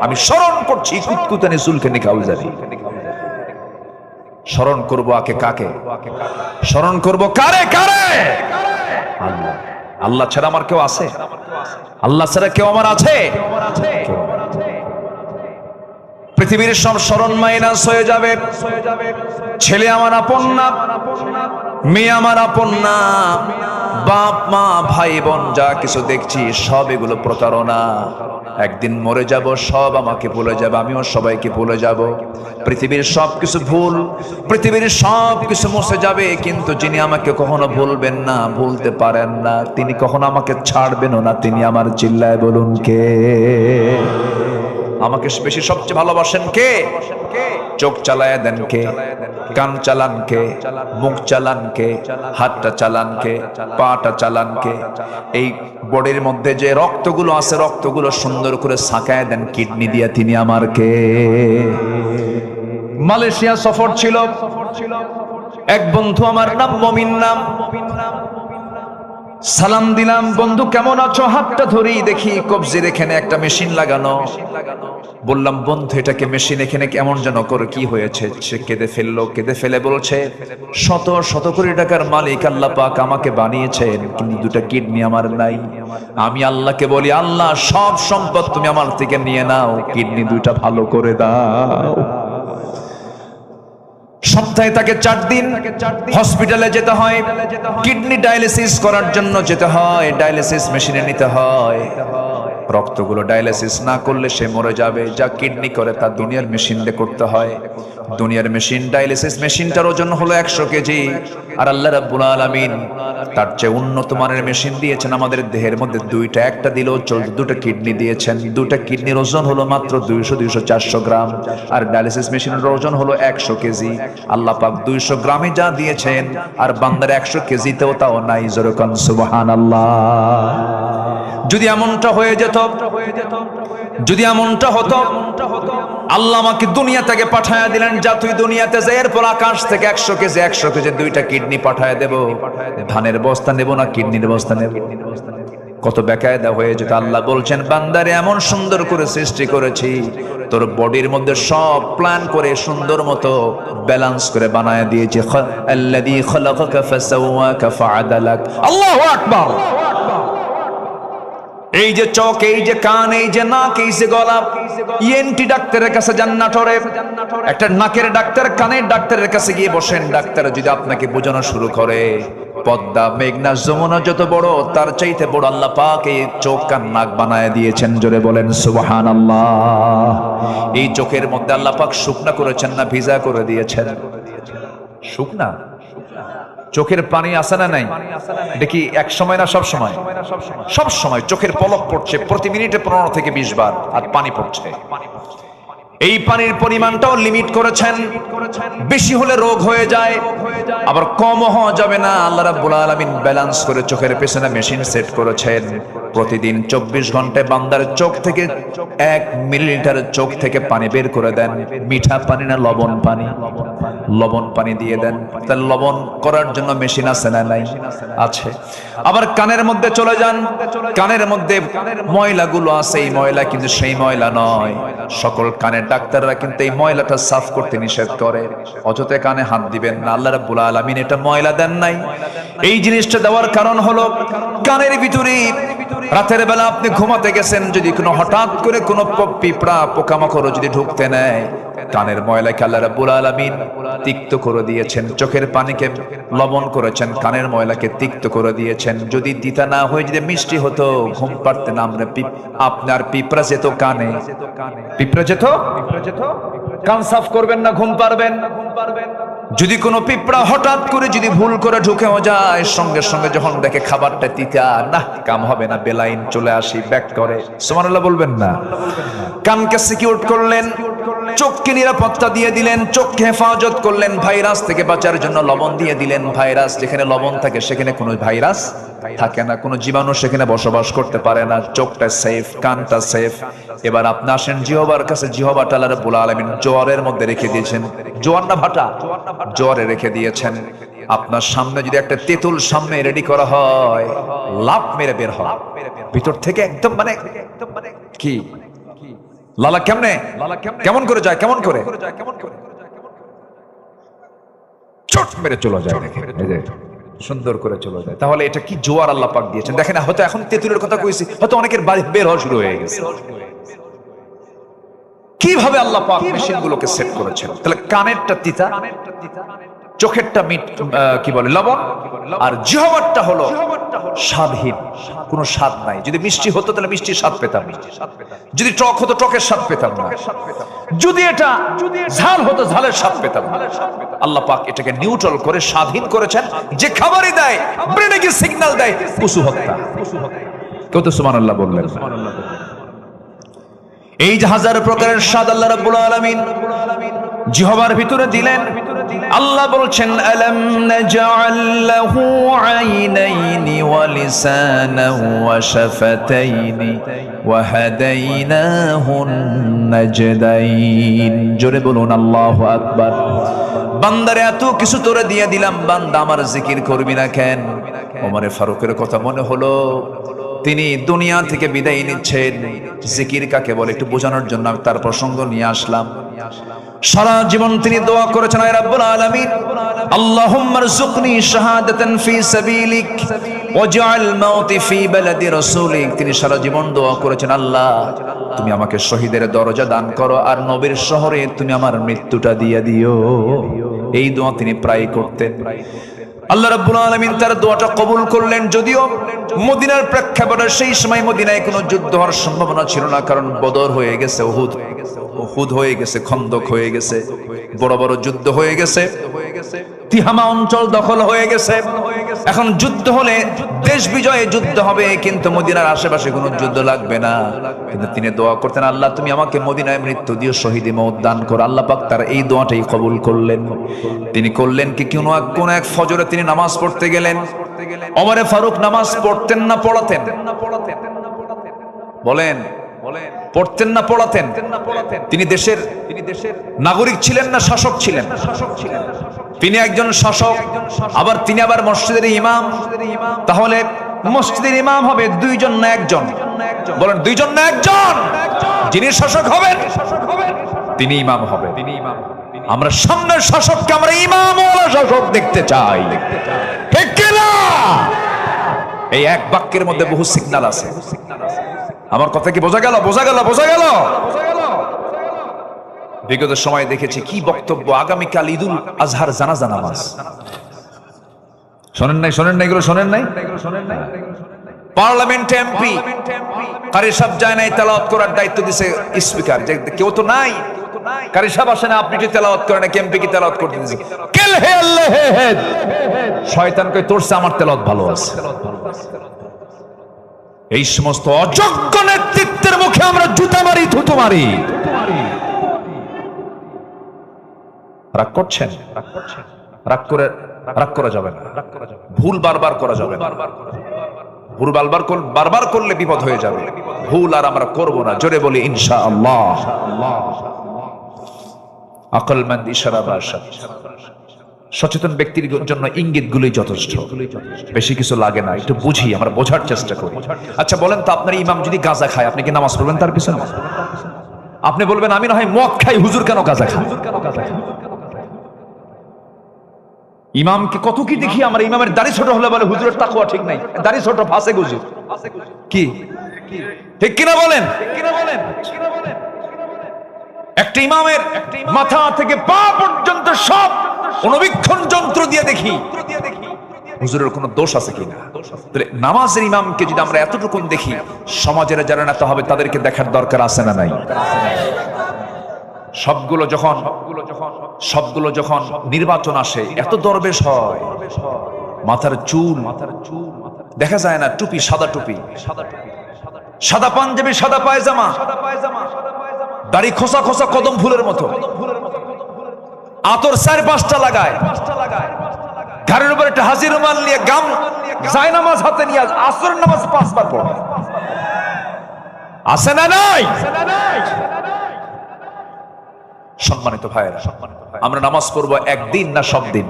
আমি স্মরণ করছি কুতকুতানি জুলকারনাইন কাউজারি। স্মরণ করব আকে কাকে? স্মরণ করব কারে কারে? আল্লাহ। আল্লাহ ছাড়া আমার কেউ আছে? আল্লাহ ছাড়া কেউ আমার আছে? পৃথিবীর সব স্মরণ মাইনাস হয়ে যাবে। ছেলে আমার আপন না, মেয়ে আমার আপন না, বাপ মা ভাই বোন যা কিছু দেখছি সব এগুলো প্রতারণা। একদিন মরে যাব, সব আমাকে ভুলে যাবে, আমিও সবাইকে ভুলে যাব। পৃথিবীর সব কিছু ভুল, পৃথিবীর সব কিছু মুছে যাবে, কিন্তু যিনি আমাকে কখনো ভুলবেন না, ভুলতে পারেন না, তিনি কখনো আমাকে ছাড়বেনও না, তিনি আমার। চিল্লায় বলুন কে? আমাকে বেশি সবচেয়ে ভালোবাসেন কে? চোখ চালায় দেন কে? কান চালান কে? মুখ চালান কে? হাতটা চালান কে? পাটা চালান কে? এই বডির মধ্যে যে রক্তগুলো আছে, রক্তগুলো সুন্দর করে ছাকায় দেন কিডনি দিয়া, তিনি আমার কে? মালয়েশিয়া সফর ছিল, এক বন্ধু আমার নাম মমিন নাম, সালাম দিলাম, বন্ধু কেমন আছো? হাতটা ধরেই দেখি কবজির এখানে একটা মেশিন লাগানো। বললাম বন্ধু এটাকে মেশিন এখানে কেমন যেন করে, কি হয়েছে? সে কেঁদে ফেললো। কেঁদে ফেলে বলছে, শত শত কোটি টাকার মালিক আল্লাহ পাক আমাকে বানিয়েছেন, কিন্তু 2টা কিডনি আমার নাই। আমি আল্লাহকে বলি, আল্লাহ সব সম্পদ তুমি আমার থেকে নিয়ে নাও, কিডনি 2টা ভালো করে দাও। সপ্তাহে তাকে 4 দিন হসপিটালে যেতে হয়, কিডনি ডায়ালিসিস করার জন্য যেতে হয়, ডায়ালিসিস মেশিনে নিতে হয়। রক্তগুলো ডায়ালিসিস না করলে সে মরে যাবে। যা কিডনি করে তা দুনিয়ার মেশিন দিয়ে করতে হয়। দুনিয়ার মেশিন, ডায়ালিসিস মেশিনটার ওজন হলো 100 কেজি, আর আল্লাহ রাব্বুল আলামিন তার চেয়ে উন্নত মানের মেশিন দিয়েছেন আমাদের দেহের মধ্যে। দুইটা, একটা দিলেও চলবে, দুটো কিডনি দিয়েছেন। দুটো কিডনির ওজন হলো মাত্র 200-400 গ্রাম, আর ডায়ালিসিস মেশিনের ওজন হলো 100 কেজি। আল্লাহ পাক 200 গ্রামে যা দিয়েছেন, আর বান্দার 100 কেজিতেও তাও নাই। জোরে কোন সুবহানাল্লাহ। যদি এমনটা হয়ে যেত, যদি এমনটা হতো, আল্লাহ আমাকে দুনিয়া থেকে পাঠায়া দিলেন, যা তুই দুনিয়াতে যা, এরপর আকাশ থেকে 100 কেজি দুইটা কিডনি পাঠায়া দেব। ধানের বস্তা নেব না কিডনির বস্তা নেব? কত বেকায়দা হয়ে যেত। আল্লাহ বলছেন, বান্দারে এমন সুন্দর করে সৃষ্টি করেছি, তোর বডির মধ্যে সব প্ল্যান করে সুন্দর মতো ব্যালেন্স করে বানায় দিয়েছি। আল্লাযী খালাকাকা ফাসাওয়াকা ফাআদালাক। আল্লাহু আকবার। এই যে চোখ, এই যে কান, এই যে নাক, এই যে গলা, ইএনটি ডাক্তারের কাছে যান নাটোরে, একটা নাকের ডাক্তার, কানের ডাক্তারের কাছে গিয়ে বসেন। ডাক্তার যদি আপনাকে বোঝানো শুরু করে, পদ্মা, মেঘনা, যমুনা যত বড়, তার চাইতে বড় আল্লাহ পাক এই চোখ কান নাক বানায় দিয়েছেন। জোরে বলেন সুবহানাল্লাহ। এই চোখের মধ্যে আল্লাহ পাক শুকনা করেছেন না ভিজা করে দিয়েছেন? শুকনা। চোখের পানি আছে না নাই? দেখি এক সময় না সব সময়? সব সময় চোখের পলক পড়ছে, প্রতি মিনিটে 15 থেকে 20 বার, আর পানি পড়ছে। এই পানির পরিমাণটাও লিমিট করেছেন, বেশি হলে রোগ হয়ে যায়, আবার কমও হওয়া যাবে না। আল্লাহ রাব্বুল আলামিন ব্যালেন্স করে চোখের পেছনে মেশিন সেট করেছেন। প্রতিদিন 24 ঘন্টায় বান্দার চোখ থেকে 1 মিলিলিটার চোখ থেকে পানি বের করে দেন। মিঠা পানি না লবণ পানি? লবণ পানি দিয়ে দেন। তাহলে লবণ করার জন্য মেশিন আছে না নাই? আছে। আবার কানের মধ্যে চলে যান, কানের মধ্যে ময়লাগুলো আছে, এই ময়লা কিন্তু সেই ময়লা নয়। সকল কানের ডাক্তাররা কিন্তু এই ময়লাটা সাফ করতে নিষেধ করে। অযথা কানে হাত দিবেন না, আল্লাহ রাব্বুল আলামিন এটা ময়লা দেন নাই। এই জিনিসটা দেওয়ার কারণ হলো, কানের ভিতরে রাতের বেলা আপনি ঘুমাতে গেছেন, যদি কোনো হঠাৎ করে কোনো পিঁপড়া, পোকামাকড় যদি ঢুকতে নেয়, কানের ময়লাকে আল্লাহ রাব্বুল আলামিন তিক্ত করে দিয়েছেন। চোখের পানিকে লবণ করেছেন, কানের ময়লাকে তিক্ত করে দিয়েছেন। যদি তিতা না হয়ে যদি মিষ্টি হতো, ঘুম পারতেন আমরা। আপনার পিঁপড়া যেত কানে, পিঁপড়া যেত, কান সাফ করবেন না, ঘুম পারবেন? যদি কোনো পিঁপড়া হঠাৎ করে যদি ভুল করে ঢুকেও যায়, সঙ্গে সঙ্গে যখন দেখে খাবারটা তিতা, না কাম হবে না, বেলাইন চলে আসি, ব্যাক করে। সুবহানাল্লাহ বলবেন না? কানকে সিকিউর করলেন, চোখকে নিরাপত্তা দিয়ে দিলেন, চোখকে হেফাজত করলেন, ভাইরাস থেকে বাঁচার জন্য লবণ দিয়ে দিলেন। ভাইরাস যেখানে লবণ থাকে সেখানে কোনো ভাইরাস থাকে না, কোনো জীবাণু সেখানে বসবাস করতে পারে না। চোখটা সেফ, কানটা সেফ। এবার আপনি আসেন জিহ্বার কাছে। জিহ্বাটা আল্লাহ রাব্বুল আলামিন জোয়ারের মধ্যে রেখে দিয়েছেন। জোয়ার না ভাটা? জোয়ারে রেখে দিয়েছেন। আপনার সামনে যদি একটা তেঁতুল সামনে রেডি করা হয়, লাফ মেরে বের হয় ভিতর থেকে, একদম মানে কি লালা কেমনে, কেমন করে যায়, কেমন করে চট মেরে চলে যায়, দেখেন এই যে সুন্দর করে চলে যায়। তাহলে এটা কি জোয়ার আল্লাহ পাক দিয়েছেন? দেখেন, হয়তো এখন তেঁতুলের কথা কইছি, হয়তো অনেকের বাড়ি বের হওয়া শুরু হয়ে গেছে। কিভাবে আল্লাহ পাক মেশিনগুলোকে সেট করেছেন। তাহলে কানেরটা তিতা, চোখেরটা কি বলে লবণ, আর জিহ্বারটা হলো স্বাদহীন, কোনো স্বাদ নাই। যদি মিষ্টি হতো তাহলে মিষ্টির স্বাদ পেতাম, যদি টক হতো টকের স্বাদ পেতাম না, যদি এটা ঝাল হতো ঝালের স্বাদ পেতাম না। আল্লাহ পাক এটাকে নিউট্রাল করে স্বাধীন করেছেন। যে খাবারই দেয়, ব্রেনে কি সিগন্যাল দেয়, পশু হত্যা। কেউ তো সুবহানাল্লাহ বললেন? এই যে হাজার প্রকারের স্বাদ আল্লাহ রাব্বুল আলামিন জিহ্বার ভিতরে দিলেন। আল্লাহ বলছেন, আলাম নাজআল লাহু আইনাইনি ওয়া লিসানান ওয়া শাফাতাইনি ওয়া হাদাইনাহুন নাজদাইন। জোরে বলুন আল্লাহু আকবার। বান্দারে এত কিছু তোরে দিয়ে দিলাম, বান্দা আমার জিকির করবি না কেন? ওমর ফারুকের কথা মনে হলো, তিনি দুনিয়া থেকে বিদায় নিচ্ছেন। জিকির কাকে বলে একটু বোঝানোর জন্য আমি তার প্রসঙ্গ নিয়ে আসলাম। সারা জীবন তিনি দোয়া করেছেন, আয় রাব্বুল আলামিন, আল্লাহুম্মা রযুকনি শাহাদাতান ফি সাবিলিক ওয়াজআল মাউতি ফি বালাদি রাসূলিক। তিনি সারা জীবন দোয়া করেছেন, আল্লাহ তুমি আমাকে শহীদের দরজা দান করো, আর নবীর শহরে তুমি আমার মৃত্যুটা দিয়ে দিও। এই দোয়া তিনি প্রায় করতেন। আল্লাহ রাব্বুল আলামিন তার দোয়াটা কবুল করলেন। যদিও মদিনার প্রেক্ষাপটে সেই সময় মদিনায় কোনো যুদ্ধ হওয়ার সম্ভাবনা ছিল না, কারণ বদর হয়ে গেছে, উহুদ হয়ে গেছে, খন্দক হয়ে গেছে, বড় বড় যুদ্ধ হয়ে গেছে, তিহামা অঞ্চল দখল হয়ে গেছে। এখন যুদ্ধ হলে দেশ বিজয়ে যুদ্ধ হবে, কিন্তু মদিনার আশেপাশে কোনো যুদ্ধ লাগবে না। কিন্তু তিনি দোয়া করতেন, আল্লাহ তুমি আমাকে মদিনায় মৃত্যু দিও, শহীদে মওত দান করো। আল্লাহ পাক তার এই দোয়াটাই কবুল করলেন। তিনি করলেন কি, কোন এক ফজরে তিনি নামাজ পড়তে গেলেন। ওমরে ফারুক নামাজ পড়তেন না পড়াতেন? বলেন, পড়তেন না পড়াতেন? তিনি দেশের নাগরিক ছিলেন না শাসক ছিলেন? তিনি একজন শাসক, আবার তিনি আবার মসজিদের ইমাম। তাহলে মসজিদের ইমাম হবে দুইজন না একজন? বলেন, দুইজন না একজন? যিনি শাসক হবেন তিনি ইমাম হবেন। আমরা সামনের শাসককে আমরা ইমামওয়ালা শাসক দেখতে চাই, ঠিক কিনা? এই এক বাক্যের মধ্যে বহু সিগন্যাল আছে। আমার কথা কি বোঝা গেল? বোঝা গেল? বোঝা গেল? বিগত সময় দেখেছি কি বক্তব্য। আগামীকাল ঈদুল আজহার জানাজা নামাজ, শোনেন নাই? শোনেন নাই? এগুলো শোনেন নাই? পার্লামেন্ট এমপি কারি সাহেব যায় নাই, তেলাওয়াত করার দায়িত্ব দিছে স্পিকার। কেউ তো নাই, কারি সাহেব আসে না, আপনি কি তেলাওয়াত করেন? এমপি কি তেলাওয়াত করতে দিছে? কেল হে আল্লাহ হে হে, শয়তান কই তোরছে আমার তেলাওয়াত ভালো আছে। এই সমস্ত অযোগ্য নেতৃত্বের মুখে আমরা জুতা মারি, থুতু মারি। রাগ করছেন? রাগ করা যাবে না। ভুল বারবার করা যাবে না। ভুল বারবার করলে বিপদ হয়ে যাবে। ভুল আর আমরা করব না। জোরে বলি ইনশাআল্লাহ। আকলমন্দ ইশারা ভাষা। সচেতন ব্যক্তির জন্য ইঙ্গিতগুলোই যথেষ্ট, বেশি কিছু লাগে না। একটু বুঝি, আমরা বোঝার চেষ্টা করি। আচ্ছা বলেন তো, আপনার ইমাম যদি গাঁজা খায়, আপনি কি নামাজ পড়বেন তার পিছনে? আপনি বলবেন আমি না হয় মদ খাই, হুজুর কেন গাঁজা খায়? ইমামকে কত কি দেখি আমরা। ইমামের দাড়ি ছোট হলে বলে হুজুরের তাকওয়া ঠিক নাই, দাড়ি ছোট ফাঁসে হুজুর। কি ঠিক কিনা বলেন? একটা ইমামের মাথা থেকে পা পর্যন্ত সব অনুবীক্ষণ যন্ত্র দিয়ে দেখি হুজুরের কোনো দোষ আছে কিনা। তাহলে নামাজের ইমামকে যদি আমরা এতটুকু দেখি, সমাজের যারা নেতা হবে তাদেরকে দেখার দরকার আছে না নাই? সবগুলো যখন নির্বাচন আসে, এত দরবেশ হয়, মাথার চুল দেখা যায় না, টুপি সাদা টুপি, সাদা পাঞ্জাবি, সাদা পায়জামা, দাড়ি খোসা খোসা কদম ফুলের মতো, আতর 4-5টা লাগায়, ঘাড়ের উপর একটা হাজির রুমাল নিয়ে গাম যায় নামাজ হাতে নিয়ে আসরের নামাজ 5 বার পড়ে। আছে না নাই? সম্মানিত ভাইয়েরা, আমরা নামাজ পড়বো একদিন না সব দিন?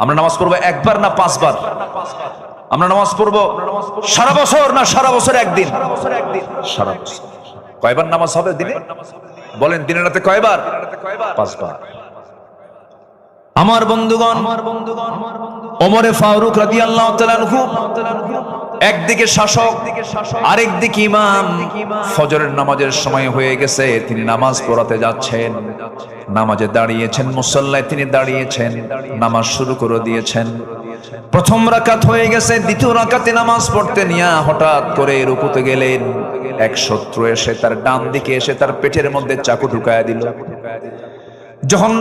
আমরা নামাজ পড়বো একবার না 5 বার? আমরা নামাজ পড়বো সারা বছর না সারা বছর একদিন? সারা বছর। কয়বার নামাজ হবে দিনে? বলেন, দিনে রাতে কয়বার? 5 বার। আমার বন্ধুগণ, ওমরে ফারুক রাদিয়াল্লাহু তাআলা আনহু একদিকে শাসক, আরেকদিকে ইমাম। ফজরের নামাজের সময় হয়ে গেছে, তিনি নামাজ পড়াতে যাচ্ছেন। নামাজে দাঁড়িয়েছেন, মুসল্লায় তিনি দাঁড়িয়েছেন, নামাজ শুরু করে দিয়েছেন। প্রথম রাকাত হয়ে গেছে, দ্বিতীয় রাকাতে নামাজ পড়তে নিয়ে হঠাৎ করে রুকুতে গেলেন। এক শত্রু এসে তার ডান দিকে এসে তার পেটের মধ্যে চাকু ঢুকায়া দিল। যখন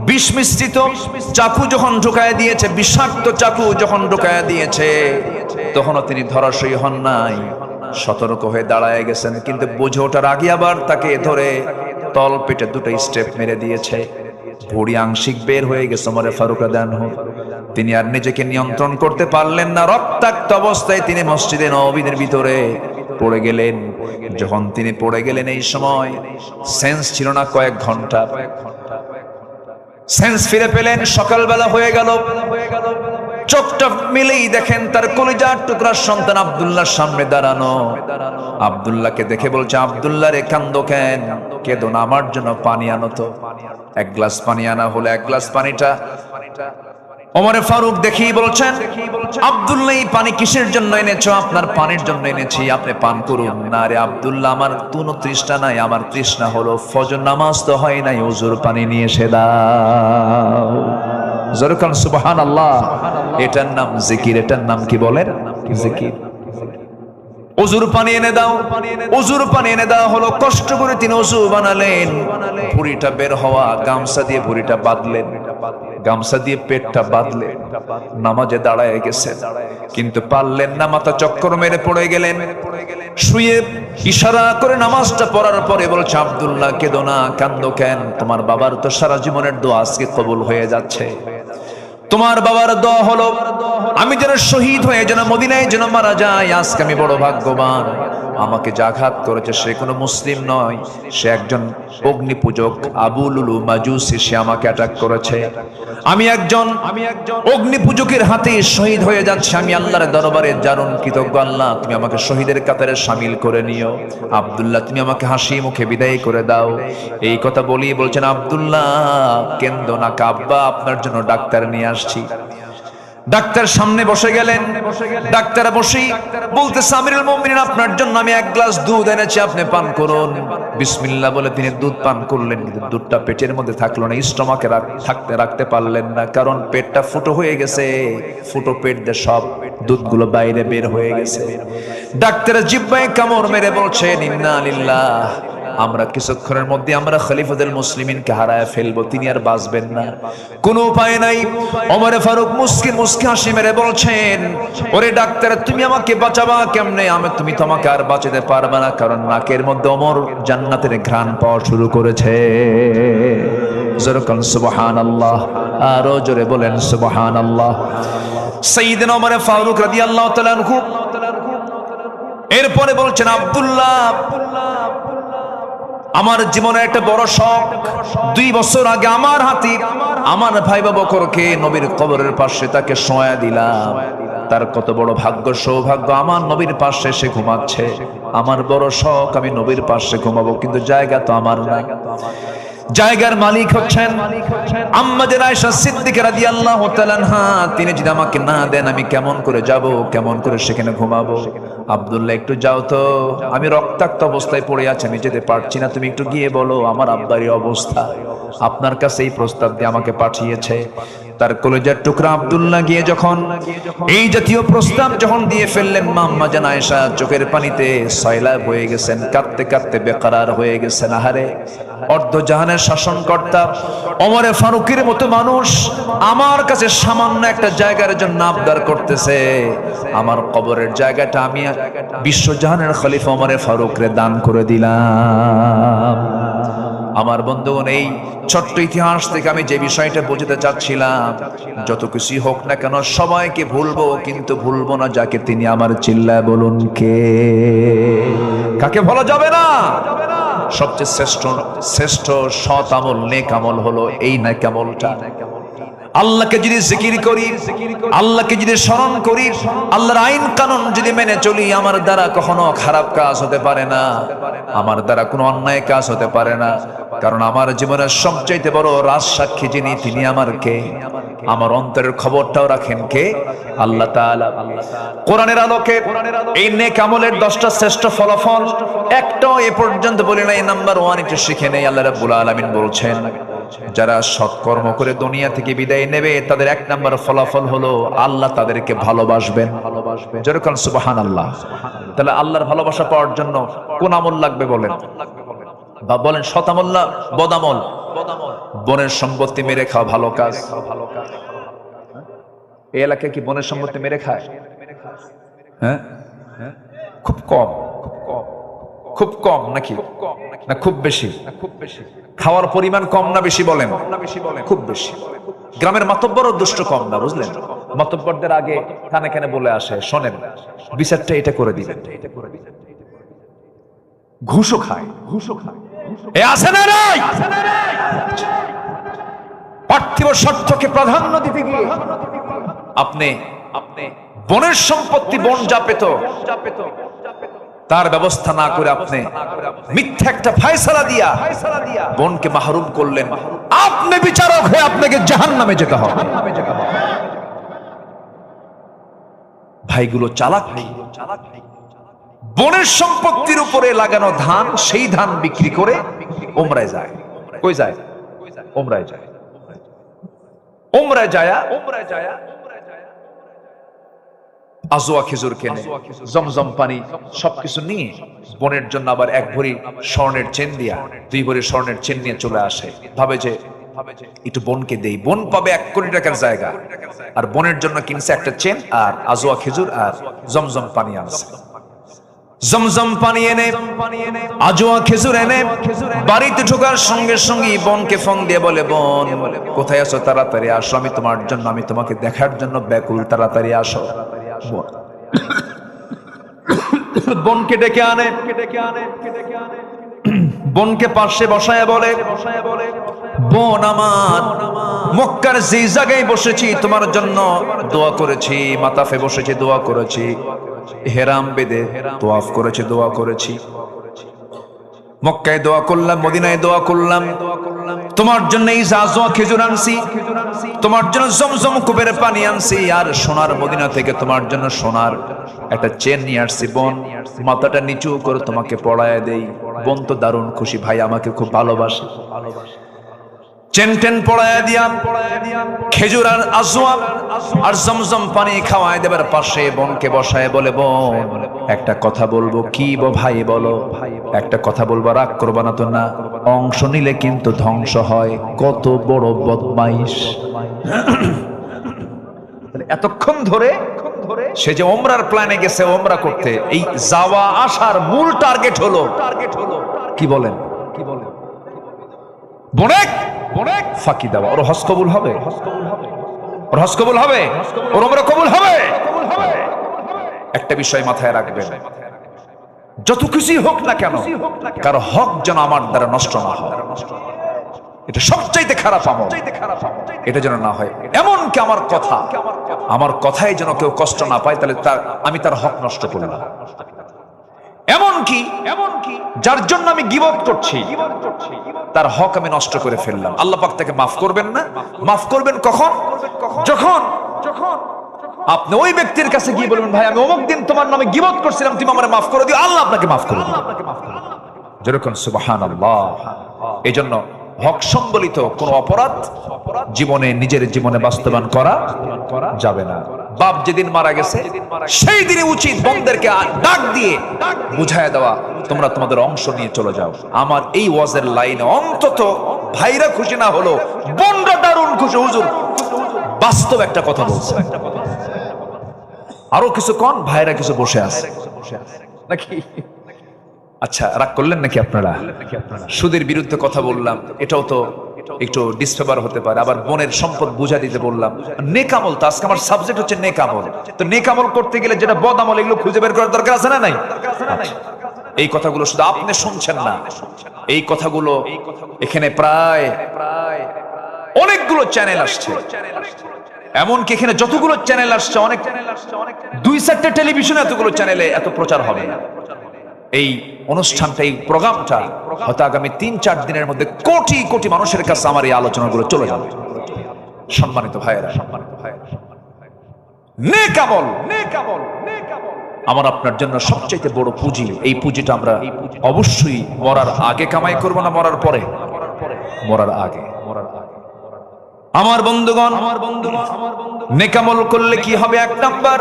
বিষ মিশ্রিত চাকু যখন ঢুকায়া দিয়েছে, বিষাক্ত চাকু যখন ঢুকায়া দিয়েছে, তখনও তিনি ধরাশয়ী হন নাই, সতর্ক হয়ে দাঁড়ায় গেছেন। কিন্তু বুঝে ওঠার আগে আবার তাকে ধরে তল পেটে 2টা স্টেপ মেরে দিয়েছে। ভুঁড়ি আংশিক বের হয়ে গেছে ওমরে ফারুক রাদিয়াল্লাহু আনহু। তিনি আর নিজেকে নিয়ন্ত্রণ করতে পারলেন না। রক্তাক্ত অবস্থায় তিনি মসজিদে নববীর ভিতরে পড়ে গেলেন। যখন তিনি পড়ে গেলেন, এই সময় সেন্স ছিল না কয়েক ঘন্টা। সেন্স ফিরে পেলেন, সকালবেলা হয়ে গেল। চোখটা মিলেই দেখেন তার কলিজার টুকরার সন্তান আব্দুল্লাহর সামনে দাঁড়ানো। আব্দুল্লাহকে দেখে বলছে, আব্দুল্লাহ রে কান্দো কেন? কেঁদো না, আমার জন্য পানি আনো তো। 1 গ্লাস পানি আনা হলো। 1 গ্লাস পানিটা ওমরে ফারুক দেখেই বলছেন, আব্দুল্লাহ এই পানি কিসের জন্য এনেছো? আপনার পানির জন্য এনেছি, আপনি পান করুন। না রে আব্দুল্লাহ, আমার কোনো তৃষ্ণা নাই, আমার তৃষ্ণা হলো ফজর নামাজ তো হয় নাই, ওযুর পানি নিয়ে এসে দাও। জোরকান সুবহানাল্লাহ। এটার নাম জিকির, এটার নাম কি বলেন? জিকির। ওযুর পানি এনে দাও, ওযুর পানি এনে দেওয়া হলো। কষ্ট করে তিনি ওযু বানালেন, ভুঁড়িটা বের হওয়া, গামছা দিয়ে ভুঁড়িটা বাঁধলেন, গামছা দিয়ে পেটটা বাঁধলেন, নামাজে দাঁড়ায় গেছেন, কিন্তু পারলেন না, মাথা চক্কর মেরে পড়ে গেলেন। শুয়ে ইশারা করে নামাজটা পড়ার পরে বলছে, আব্দুল্লাহ কেঁদো না, কান্দো কেন? তোমার বাবার তো সারা জীবনের দোয়া আজকে কবুল হয়ে যাচ্ছে। তোমার বাবার দোয়া হলো আমি যেন শহীদ হয়ে যেন মদিনায় যেন মারা যাই। আজকে আমি বড় ভাগ্যবান। আমাকে যে আঘাত করেছে সে কোনো মুসলিম নয়, সে একজন অগ্নি পূজক, আবু লুলু মাজুসি, সে আমাকে অ্যাটাক করেছে। আমি একজন অগ্নি পূজকের হাতে শহীদ হয়ে যাচ্ছে। আমি আল্লাহর দরবারে দারুণ কৃতজ্ঞ। আল্লাহ তুমি আমাকে শহীদের কাতারে শামিল করে নিও। আব্দুল্লাহ তুমি আমাকে হাসি মুখে বিদায় করে দাও। এই কথা বলি বলছেন, আব্দুল্লাহ কেন্দো না, আব্বা আপনার জন্য ডাক্তার নিয়ে আসছি। ডাক্তার সামনে বসে গেলেন। ডাক্তার বসেই বলতেছে, আমিরুল মুমিনিন আপনার জন্য আমি এক গ্লাস দুধ এনেছি, আপনি পান করুন। বিসমিল্লাহ বলে তিনি দুধ পান করলেন, কিন্তু দুধটা পেটের মধ্যে থাকলো না, স্টমাকে রাখতে পারলেন না, কারণ পেটটা ফুটো হয়ে গেছে। ফুটো পেট দিয়ে সব দুধগুলো বাইরে বের হয়ে গেছে। ডাক্তারের জিহ্বায় কামড় মেরে বলছেন, ইন্না লিল্লাহ, আমরা কিছুক্ষণের মধ্যে আমরা খলিফাতুল মুসলিমিনকে হারায় ফেলবো, তিনি আর বাঁচবেন না, কোনো উপায় নাই। ওমর ফারুক মুস্কি হাসি মেরে বলছেন, ওরে ডাক্তার তুমি আমাকে বাঁচাবা কেমনে? তুমি তো আমাকে আর বাঁচাতে পারবে না, কারণ নাকের মধ্যে ওমর জান্নাতের ঘ্রাণ পাওয়া শুরু করেছে। জোরে বলেন সুবহানাল্লাহ, আরো জোরে বলেন সুবহানাল্লাহ। সাইয়েদনা ওমর ফারুক রাদিয়াল্লাহু তাআলা আনহু এরপরে বলছেন, আব্দুল্লাহ আমার জীবনে একটা বড় শখ, 2 বছর আগে আমার হাতে আমার ভাই বকরকে নবীর কবরের পাশে তাকে শোয়া দিলাম। তার কত বড় ভাগ্য, সৌভাগ্য, আমার নবীর পাশে সে ঘুমাচ্ছে। আমার বড় শখ আমি নবীর পাশে ঘুমাবো, কিন্তু জায়গা তো আমার না। জায়গার মালিক হচ্ছেন আম্মাজান আয়েশা সিদ্দিকা রাদিয়াল্লাহু তাআলা আনহা। তিনি যদি আমাকে না দেন আমি কেমন করে যাব, কেমন করে সেখানে ঘুমাবো? আব্দুল্লাহ একটু যাও তো, আমি রক্তাক্ত অবস্থায় পড়ে আছি, আমি যেতে পারছি না, তুমি একটু গিয়ে বলো আমার আব্বারই অবস্থা, আপনার কাছে এই প্রস্তাব দিয়ে আমাকে পাঠিয়েছে। তার কলেজের টুকরা আব্দুল্লাহ গিয়ে যখন এই জাতীয় প্রস্তাব যখন দিয়ে ফেললেন, আম্মাজান আয়েশা চোখের পানিতে সয়লাব হয়ে গেছেন, কাঁদতে কাঁদতে বেকরার হয়ে গেছেন। আহারে, অর্ধ জাহানের শাসনকর্তা ওমর ফারুকের মতো মানুষ আমার কাছে সামান্য একটা জায়গার জন্য আবদার করতেছে। আমার কবরের জায়গাটা আমি বিশ্বজাহানের খলিফা ওমর ফারুকরে দান করে দিলাম। আমার বন্ধুগণ, এই ছোট্ট ইতিহাস থেকে আমি যে বিষয়টা বোঝাতে চাচ্ছিলাম, যত কিছুই হোক না কেন সবাইকে ভুলবো, কিন্তু ভুলবো না যাকে, তিনি আমার চিল্লায় বলুন কে? কাকে ভোলা যাবে না? সবচেয়ে শ্রেষ্ঠ সৎ আমল, নেক আমল হলো এই নেক আমলটা। আল্লাহকে যদি জিকির করি, আল্লাহকে যদি স্মরণ করি, আল্লাহর আইন কানুন যদি মেনে চলি, আমার দ্বারা কখনো খারাপ কাজ হতে পারে না, আমার দ্বারা কোনো অন্যায় কাজ হতে পারে না। কারণ আমার জীবনের সবচাইতে বড় রাজসাক্ষী যিনি, তিনি আমার কে? আমার অন্তরের খবরটাও রাখেন কে? আল্লাহ তাআলা। কোরআনের আলোকে এই নেক আমলের 10টা শ্রেষ্ঠ ফলাফল একটাও এ পর্যন্ত বলি নাই। নাম্বার 1 একটু শিখে নেই। আল্লাহ রাব্বুল আলামিন বলছেন, যারা সৎকর্ম করে দুনিয়া থেকে বিদায় নেবে তাদের 1 নম্বর ফলাফল হলো আল্লাহ তাদেরকে ভালোবাসবেন। যেরকম সুবহানাল্লাহ। তাহলে আল্লাহর ভালোবাসা পাওয়ার জন্য কোন আমল লাগবে বলেন? বা বলেন, সৎ আমল না বদ আমল? বনের সম্পত্তি মেরে খাওয়া ভালো কাজ? এই এলাকায় কি বনের সম্পত্তি মেরে খায়? হ্যাঁ, খুব কম। খুব কম নাকি না খুব বেশি? খাওয়ার পরিমাণ কম না বেশি বলেন? খুব বেশি। গ্রামের মাতব্বরও দুষ্ট কম না, বুঝলেন? মাতব্বরদের আগে কানে কানে বলে আসে, শোনেন বিচারটা এটা করে দিবেন। ঘুষও খায়, এ আছে না নাই? পার্থিব স্বার্থকে প্রাধান্য দিতে গিয়ে আপনি বনের সম্পত্তি বন যা পেত তার ব্যবস্থা না করে আপনি মিথ্যা একটা ফয়সালা দিয়া বনকে মাহরুম করলেন। আপনি বিচারক হয়ে আপনাকে জাহান্নামে যেতে হবে। ভাইগুলো চালাক। বনের সম্পত্তির উপরে লাগানো ধান, সেই ধান বিক্রি করে ওমরায় যায়। কই যায়? ওমরায় যায়। উমরায় যায়া আজওয়া খেজুর কেনে, জমজম পানি সবকিছু নিয়ে বোনের জন্য আবার এক ভরি স্বর্ণের চেন দিয়া 2 ভরি স্বর্ণের চেন নিয়ে চলে আসে। ভাবে যে একটু বোনকে দেই, বোন পাবে 1 কোটি টাকার জায়গা, আর বোনের জন্য কিনছে একটা চেন আর আজওয়া খেজুর আর জমজম পানি আনছে। জমজম পানি এনে আজওয়া খেজুর এনে বাড়িতে ঢোকার সঙ্গে সঙ্গে বোনকে ফোন দিয়ে বলে, বোন কোথায় আছো, তাড়াতাড়ি আসো, আমি তোমার জন্য, আমি তোমাকে দেখার জন্য ব্যাকুল, তাড়াতাড়ি আসো। বোনকে ডেকে আনে, বোনকে পাশে বসায় বলে, বোন আমার, মক্কার যে জায়গায় বসেছি তোমার জন্য দোয়া করেছি, মাতাফে বসেছি দোয়া করেছি, হেরাম বেদে তোয়াফ করেছি দোয়া করেছি, মক্কায় দোয়া করলাম, মদিনায় দোয়া করলাম, তোমার জন্য এই আজওয়া খেজুর আনছি, তোমার জন্য জমজম কুবের পানি আনছি, আর সোনার মদিনা থেকে তোমার জন্য সোনার একটা চেন নিয়ে আসছি। বোন মাথাটা নিচু করে তোমাকে পড়ায় দেই। বোন তো দারুণ খুশি, ভাই আমাকে খুব ভালোবাসে। চেন টেন পড়ায় দিয়াম, খেজুর আর আজওয়া আর জমজম পানি খাওয়ায় দেবার পাশে বোনকে বসায় বলে, বোন একটা কথা বলবো। কি ভাই বলো। একটা কথা বলবো, রাগ করবা না তো? না, অংশ নিলে কিন্তু ধ্বংস হয়। কত বড় বদমাইশ। এতক্ষণ ধরে সে যে ওমরার প্ল্যানে গেছে ওমরা করতে, এই যাওয়া আসার মূল টার্গেট হলো কি বলেন, বোনেক ফাঁকি দেওয়া। ওর হজ কবুল হবে, ওর হজ কবুল হবে, ওর ওমরা কবুল হবে। একটা বিষয় মাথায় রাখবেন, যত কিছুই হোক না কেন কারো হক যেন আমার দ্বারা নষ্ট না হয়। এটা সবচাইতে খারাপ আমল, এটা যেন না হয়। এমনকি আমার কথায় যেন কেউ কষ্ট না পায়, তাহলে আমি তার হক নষ্ট করলাম। এমনকি যার জন্য আমি গীবত করছি তার হক আমি নষ্ট করে ফেললাম। আল্লাহ পাক তাকে মাফ করবেন না? মাফ করবেন কখন? যখন আপনি ওই ব্যক্তির কাছে গিয়ে বলবেন, ভাই আমি অমুক দিন তোমার নামে গীবত করছিলাম, তুমি আমারে মাফ করে দিও, আল্লাহ আপনাকে মাফ করে দিও। যেরকম সুবহানাল্লাহ। এই জন্য হক সম্বলিত কোন অপরাধ নিজের জীবনে বাস্তবায়ন করা যাবে না। বাপ যেদিন মারা গেছে সেই দিনে উচিত বোনদেরকে ডাক দিয়ে বুঝায় দেওয়া, তোমরা তোমাদের অংশ নিয়ে চলে যাও। আমার এই ওয়াজের লাইনে অন্তত ভাইরা খুশি না হলো বোনরা দারুণ খুশি। হুজুর বাস্তব একটা কথা বলছে, আরো কিছু কোন ভাইরা কিছু বসে আছে নাকি? আচ্ছা, রাগ করলেন নাকি আপনারা? সুদের বিরুদ্ধে কথা বললাম, এটাও তো একটু ডিসফেভার হতে পারে। আবার বোনের সম্পদ বুঝা দিতে বললাম। নেকামল, তো আজকে আমার সাবজেক্ট হচ্ছে নেকামল। তো নেকামল করতে গেলে যেটা বদামল, এগুলো খুঁজে বের করার দরকার আছে না নাই? এই কথাগুলো শুধু আপনি শুনছেন না, এই কথাগুলো এখানে প্রায় অনেকগুলো চ্যানেল আসছে। এমনকি এখানে যতগুলো চ্যানেল আসছে, অনেক 2-4টে টেলিভিশনে এতগুলো চ্যানেলে এত প্রচার হবে না। এই অনুষ্ঠানটা, এই প্রোগ্রামটা হয়তো আগামী 3-4 দিনের মধ্যে কোটি কোটি মানুষের কাছে আমার এই আলোচনাগুলো চলে যাবে। সম্মানিত ভাইয়েরা, নেকামল আমার আপনার জন্য সবচাইতে বড় পুঁজি। এই পুঁজিটা আমরা অবশ্যই মরার আগে কামাই করব না মরার পরে? মরার আগে। আমার বন্ধুগণ, নেকামল করলে কি হবে? 1 নাম্বার,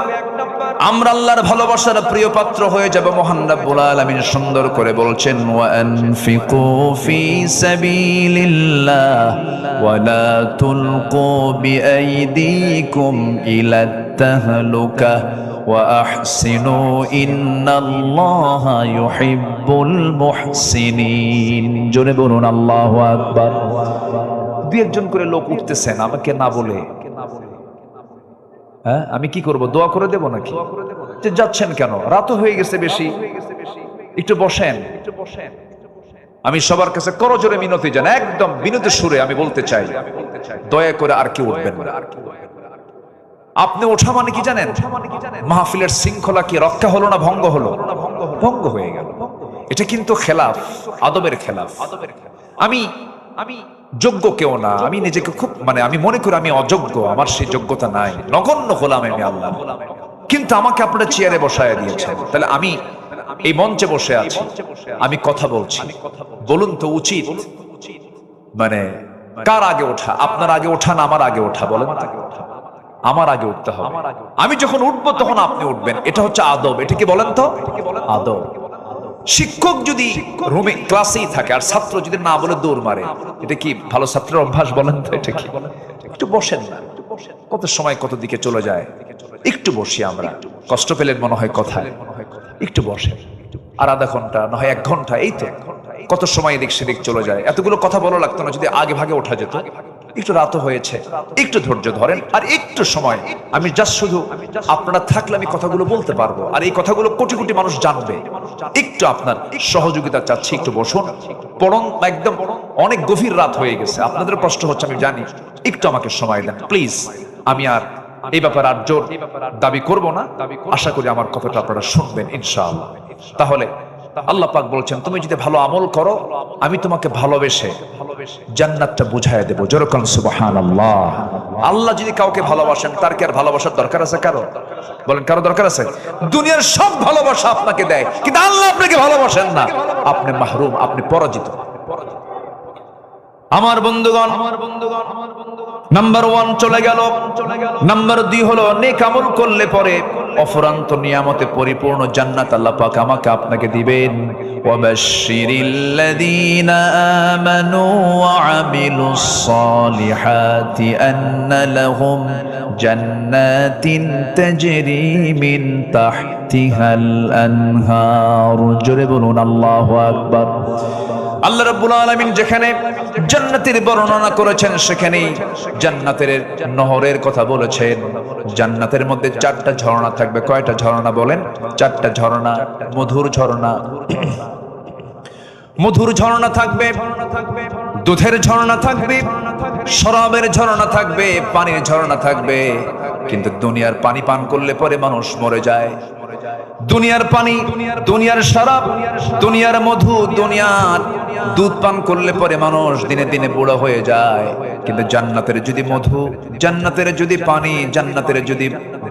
আমরা আল্লাহর ভালোবাসার প্রিয় পাত্র হয়ে যাব। মহান রব্বুল আলামিন সুন্দর করে বলছেন, ওয়া আনফিকু ফি সাবিলিল্লাহ ওয়া লা তুলকু বিআইদিকুম ইলাত তাহলুকা ওয়া আহসিনু ইন্নাল্লাহা ইউহিব্বুল মুহসিনিন। জোরে বলুন আল্লাহু আকবার। 2-1জন করে লোক উঠতেছেন আমাকে না বলে, হ্যাঁ আমি কি করব? দোয়া করে দেব নাকি? যাচ্ছেন কেন? রাত হয়ে গেছে বেশি, একটু বসেন। আমি সবার কাছে করজোরে মিনতি জানাই, একদম বিনীত সুরে আমি বলতে চাই, দয়া করে আর কেউ উঠবেন না। আপনি ওঠা মানে কি জানেন? মাহফিলের শৃঙ্খলা কি রক্ষা হলো না ভঙ্গ হলো? ভঙ্গ হয়ে গেল। এটা কিন্তু খেলাফ, আদবের খেলাফ। আমি যোগ্য কেউ না, আমি নিজেকে খুব আমি মনে করি আমি অযোগ্য, আমার সেই যোগ্যতা নাই, নগণ্য হলাম আমি আল্লাহ। কিন্তু আমাকে আপনারা চেয়ারে বসায় দিয়েছেন, তাহলে আমি এই মঞ্চে বসে আছি, আমি কথা বলছি। বলুন তো উচিত কার আগে ওঠা? আপনার আগে ওঠা না আমার আগে ওঠা? বলেন তো। আমার আগে উঠতে হবে। আমি যখন উঠবো তখন আপনি উঠবেন, এটা হচ্ছে আদব। এটা কি বলেন তো? আদব। শিক্ষক যদি রুমে ক্লাসেই থাকে আর ছাত্র যদি না বলে দৌড় মারে, এটা কি ভালো ছাত্রের অভ্যাস? বলেন তো এটা কি? একটু বসেন না, কত সময় কত দিকে চলে যায়। একটু বসি আমরা, কষ্ট পেলেন মনে হয় কথায়, একটু বসে আর আধা ঘন্টা না হয় 1 ঘন্টা, এই তো কত সময় এদিক সেদিক চলে যায়। এতগুলো কথা বলা লাগতো না যদি আগে ভাগে ওঠা যেত। একটু রাতও হয়েছে, একটু ধৈর্য ধরেন আর একটু সময়। আমি জাস্ট শুধু আপনারা থাকলে আমি কথাগুলো বলতে পারবো, আর এই কথাগুলো কোটি কোটি মানুষ জানবে। একটু আপনার সহযোগিতা চাচ্ছি, একটু বসুন। পড়ন একদম অনেক গভীর রাত হয়ে গেছে, আপনাদের কষ্ট হচ্ছে আমি জানি, একটু আমাকে সময় দেন প্লিজ। আমি আর এই ব্যাপারে আর জোর দাবি করব না, আশা করি আমার কথাটা আপনারা শুনবেন ইনশাআল্লাহ। তাহলে আল্লাহ পাক বলছেন, তুমি যদি ভালো আমল করো আমি তোমাকে ভালোবেসে জান্নাতটা বুঝায় দেব। যেরকম সুবহানাল্লাহ। আল্লাহ যদি কাউকে ভালোবাসেন তার কি আর ভালোবাসার দরকার আছে? কারো বলেন, কারো দরকার আছে? দুনিয়ার সব ভালোবাসা আপনাকে দেয়, কিন্তু আল্লাহ আপনাকে ভালোবাসেন না, আপনি মাহরুম, আপনি পরাজিত। আমার বন্ধুগণ, নাম্বার 1 চলে গেল। নাম্বার 2 হলো নেক আমল করলে পরে অফুরন্ত নিয়ামতে পরিপূর্ণ জান্নাত আল্লাহ পাক আমাকে আপনাকে দিবেন। ওয়াবাশশিরিল্লাযীনা আমানু ওয়া আমিলুস সালিহাতি আন্না লাহুম জান্নাতিন তাজরি মিন তাহতিহাল আনহার। জোরে বলুন আল্লাহু আকবার। আল্লাহ রাব্বুল আলামিন যেখানে জান্নাতের বর্ণনা করেছেন সেখানেই জান্নাতের নহরের কথা বলেছেন। জান্নাতের মধ্যে 4টা ঝর্ণা থাকবে। কয়টা ঝর্ণা বলেন? 4টা ঝর্ণা। মধুর ঝর্ণা, মধুর ঝর্ণা থাকবে, দুধের ঝর্ণা থাকবে, শরাবের ঝর্ণা থাকবে, পানির ঝর্ণা থাকবে। কিন্তু দুনিয়ার পানি পান করলে পরে মানুষ মরে যায়। দুনিয়ার পানি, দুনিয়ার শরাব, দুনিয়ার মধু, দুনিয়ার দুধ পান করলে পরে মানুষ দিনে দিনে বুড়ো হয়ে যায়। কিন্তু জান্নাতের যদি মধু, জান্নাতের যদি পানি, জান্নাতের যদি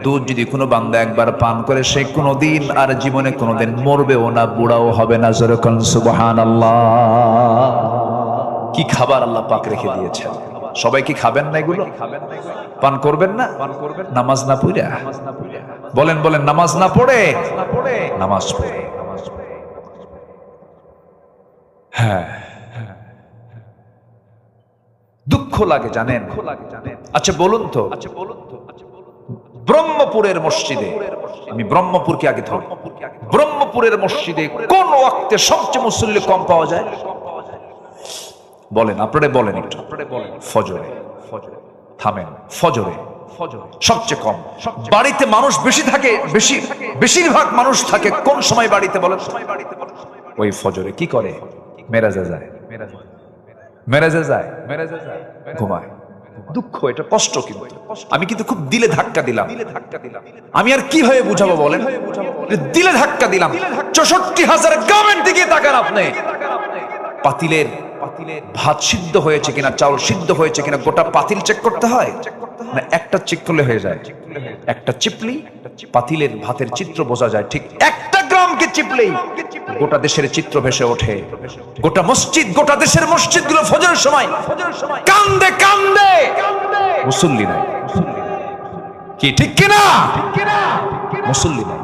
দুধ যদি কোনো বান্দা একবার পান করে, সে কোনোদিন আর জীবনে কোনোদিন মরবেও না, বুড়াও হবে না। যেরকম সুবহানাল্লাহ। কি খাবার আল্লাহ পাক রেখে দিয়েছেন। সবাই কি খাবেন না এগুলো? পান করবেন না? নামাজ না পড়ে? বলেন বলেন, নামাজ না পড়ে? নামাজ পড়ে। হ্যাঁ, দুঃখ লাগে জানেন। আচ্ছা বলুন তো, ব্রহ্মপুরের মসজিদে, আমি ব্রহ্মপুরকে আগে ধরি, ব্রহ্মপুরের মসজিদে কোন ওয়াক্তে সবচেয়ে মুসল্লি কম পাওয়া যায়? বলেন, আপনারা বলেন একটু। ফজরে। থামেন। ফজরে সবচেয়ে কম। বাড়িতে মানুষ বেশি থাকে, বেশিরভাগ মানুষ থাকে কোন সময় বাড়িতে? বলেন। ওই ফজরে। কি করে? মেরাজে যায়, মেরাজে যায়, ঘুমায়। দুঃখ, এটা কষ্ট। কিন্তু আমি কিন্তু খুব দিলে ধাক্কা দিলাম। আমি আর কিভাবে বুঝাবো বলেন? দিলে ধাক্কা দিলাম। 64,000 গ্রামের দিকে তাকান আপনি। পাতিলের ভাত সিদ্ধ হয়েছে কিনা, চাউল সিদ্ধ হয়েছে কিনা গোটা পাতিল চেক করতে হয় না একটা চেক করলে হয়ে যায়? একটা চিপলি পাতিলের ভাতের চিত্র বোঝা যায়। ঠিক একটা গ্রামকে চিপলেই গোটা দেশের চিত্র ভেসে ওঠে। গোটা মসজিদ, গোটা দেশের মসজিদগুলো ফজরের সময় কান্দে কান্দে, মুসল্লি নাই। কি ঠিক কিনা? মুসল্লি নাই।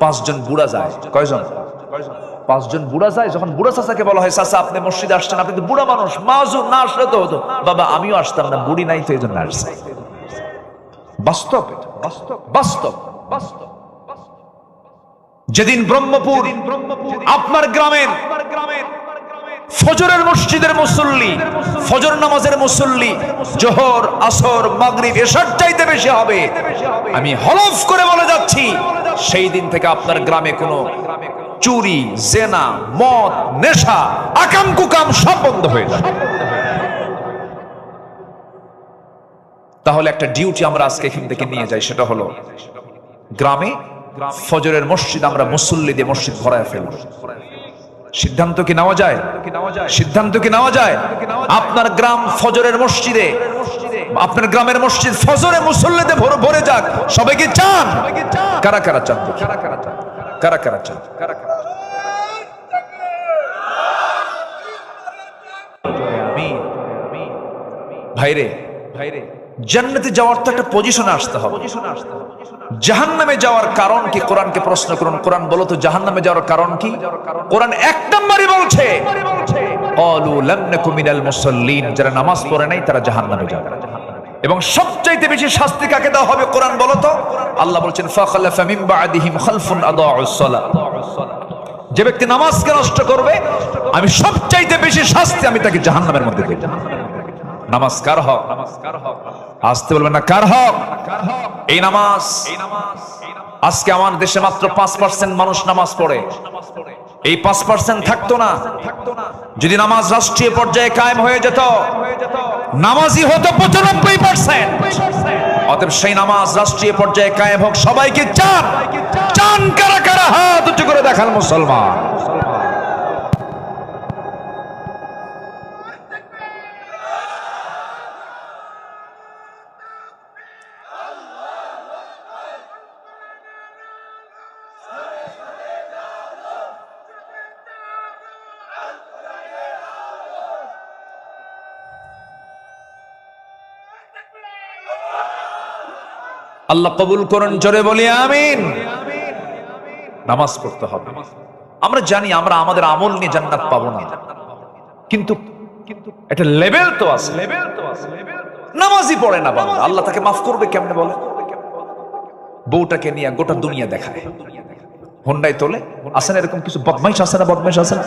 5 জন বুড়া যায়। কয়জন? 5 জন বুড়া যায়। যখন বুড়া চাচাকে বলা হয়, চাচা আপনি মসজিদে আসছেন, আপনি তো বুড়া মানুষ, মাযুর না আসলে তো হতো। বাবা আমিও আসতাম না, বুড়ি নাই তো এই জন্য আসছে। বাস্তব, বাস্তব, বাস্তব। যেদিন ব্রহ্মপুর আপনার গ্রামের ফজরের মসজিদের মুসল্লি, ফজর নামাজের মুসল্লি জোহর, আসর, মাগরিব, এশার চাইতে বেশি হবে, আমি হলফ করে বলে যাচ্ছি, সেই দিন থেকে আপনার গ্রামে কোনো চুরি, জেনা, মদ, নেশা, আকাম কুকাম সব বন্ধ হয়ে যাবে। তাহলে একটা ডিউটি আমরা আজকে এখান থেকে নিয়ে যাই, সেটা হলো গ্রামে ফজরের মসজিদ আমরা মুসল্লি দিয়ে মসজিদ ভরায় ফেলব। সিদ্ধান্ত কি নেওয়া যায়? সিদ্ধান্ত কি নেওয়া যায়? আপনার গ্রাম ফজরের মসজিদে, আপনার গ্রামের মসজিদ ফজরে মুসল্লিতে ভরে যাক। সবাই কি চান? কারা কারা চান? কারা কারা চান? ভাইরে জান্নাতে যাওয়ার তো একটা পজিশনে আসতে হবে। জাহান্নামে যাওয়ার কারণ কি? কোরআনকে প্রশ্ন করুন, কোরআন বলো তো জাহান্নামে যাওয়ার কারণ কি? কোরআন এক নম্বরই বলছে ক্বালু লাম নাকু মিনাল মুসাল্লিন, যারা নামাজ পড়ে নাই তারা জাহান্নামে যাবে। এবং সবচাইতে বেশি শাস্তি কাকে দেওয়া হবে কোরআন বলো তো? আল্লাহ বলছেন ফাখালাফা মিন বা'দিহিম খালফুন আদাউস সালাহ, যে ব্যক্তি নামাজকে নষ্ট করবে আমি সবচাইতে বেশি শাস্তি আমি তাকে জাহান্নামের মধ্যে দেব। নামাজ কার হক? আসতে বলবেন না, কার হক? এই নামাজ। আজকে আমার দেশে মাত্র 5% মানুষ নামাজ পড়ে। এই 5% থাকতো না যদি নামাজ রাষ্ট্রীয় পর্যায়ে কায়েম হয়ে যেত, নামাজি হতো 95%। অতএব সেই নামাজ রাষ্ট্রীয় পর্যায়ে কায়েম হোক। সবাইকে চান চান কারা কারা? হাত উঁচু করে দেখান মুসলমান। আল্লাহ কবুল করুন, জোরে বলি আমিন। নামাজ পড়তে হবে। আমরা জানি আমরা আমাদের আমল নিয়ে জান্নাত পাবো না, কিন্তু একটা লেভেল তো আছে। নামাজই পড়ে না বাবা, আল্লাহ তাকে মাফ করবে কেমনে বলে? বউটাকে নিয়ে গোটা দুনিয়া দেখায়, হোন্ডায় তোলে। আসেন এরকম কিছু বদমাইশ আছে না? বদমাইশ আছে না?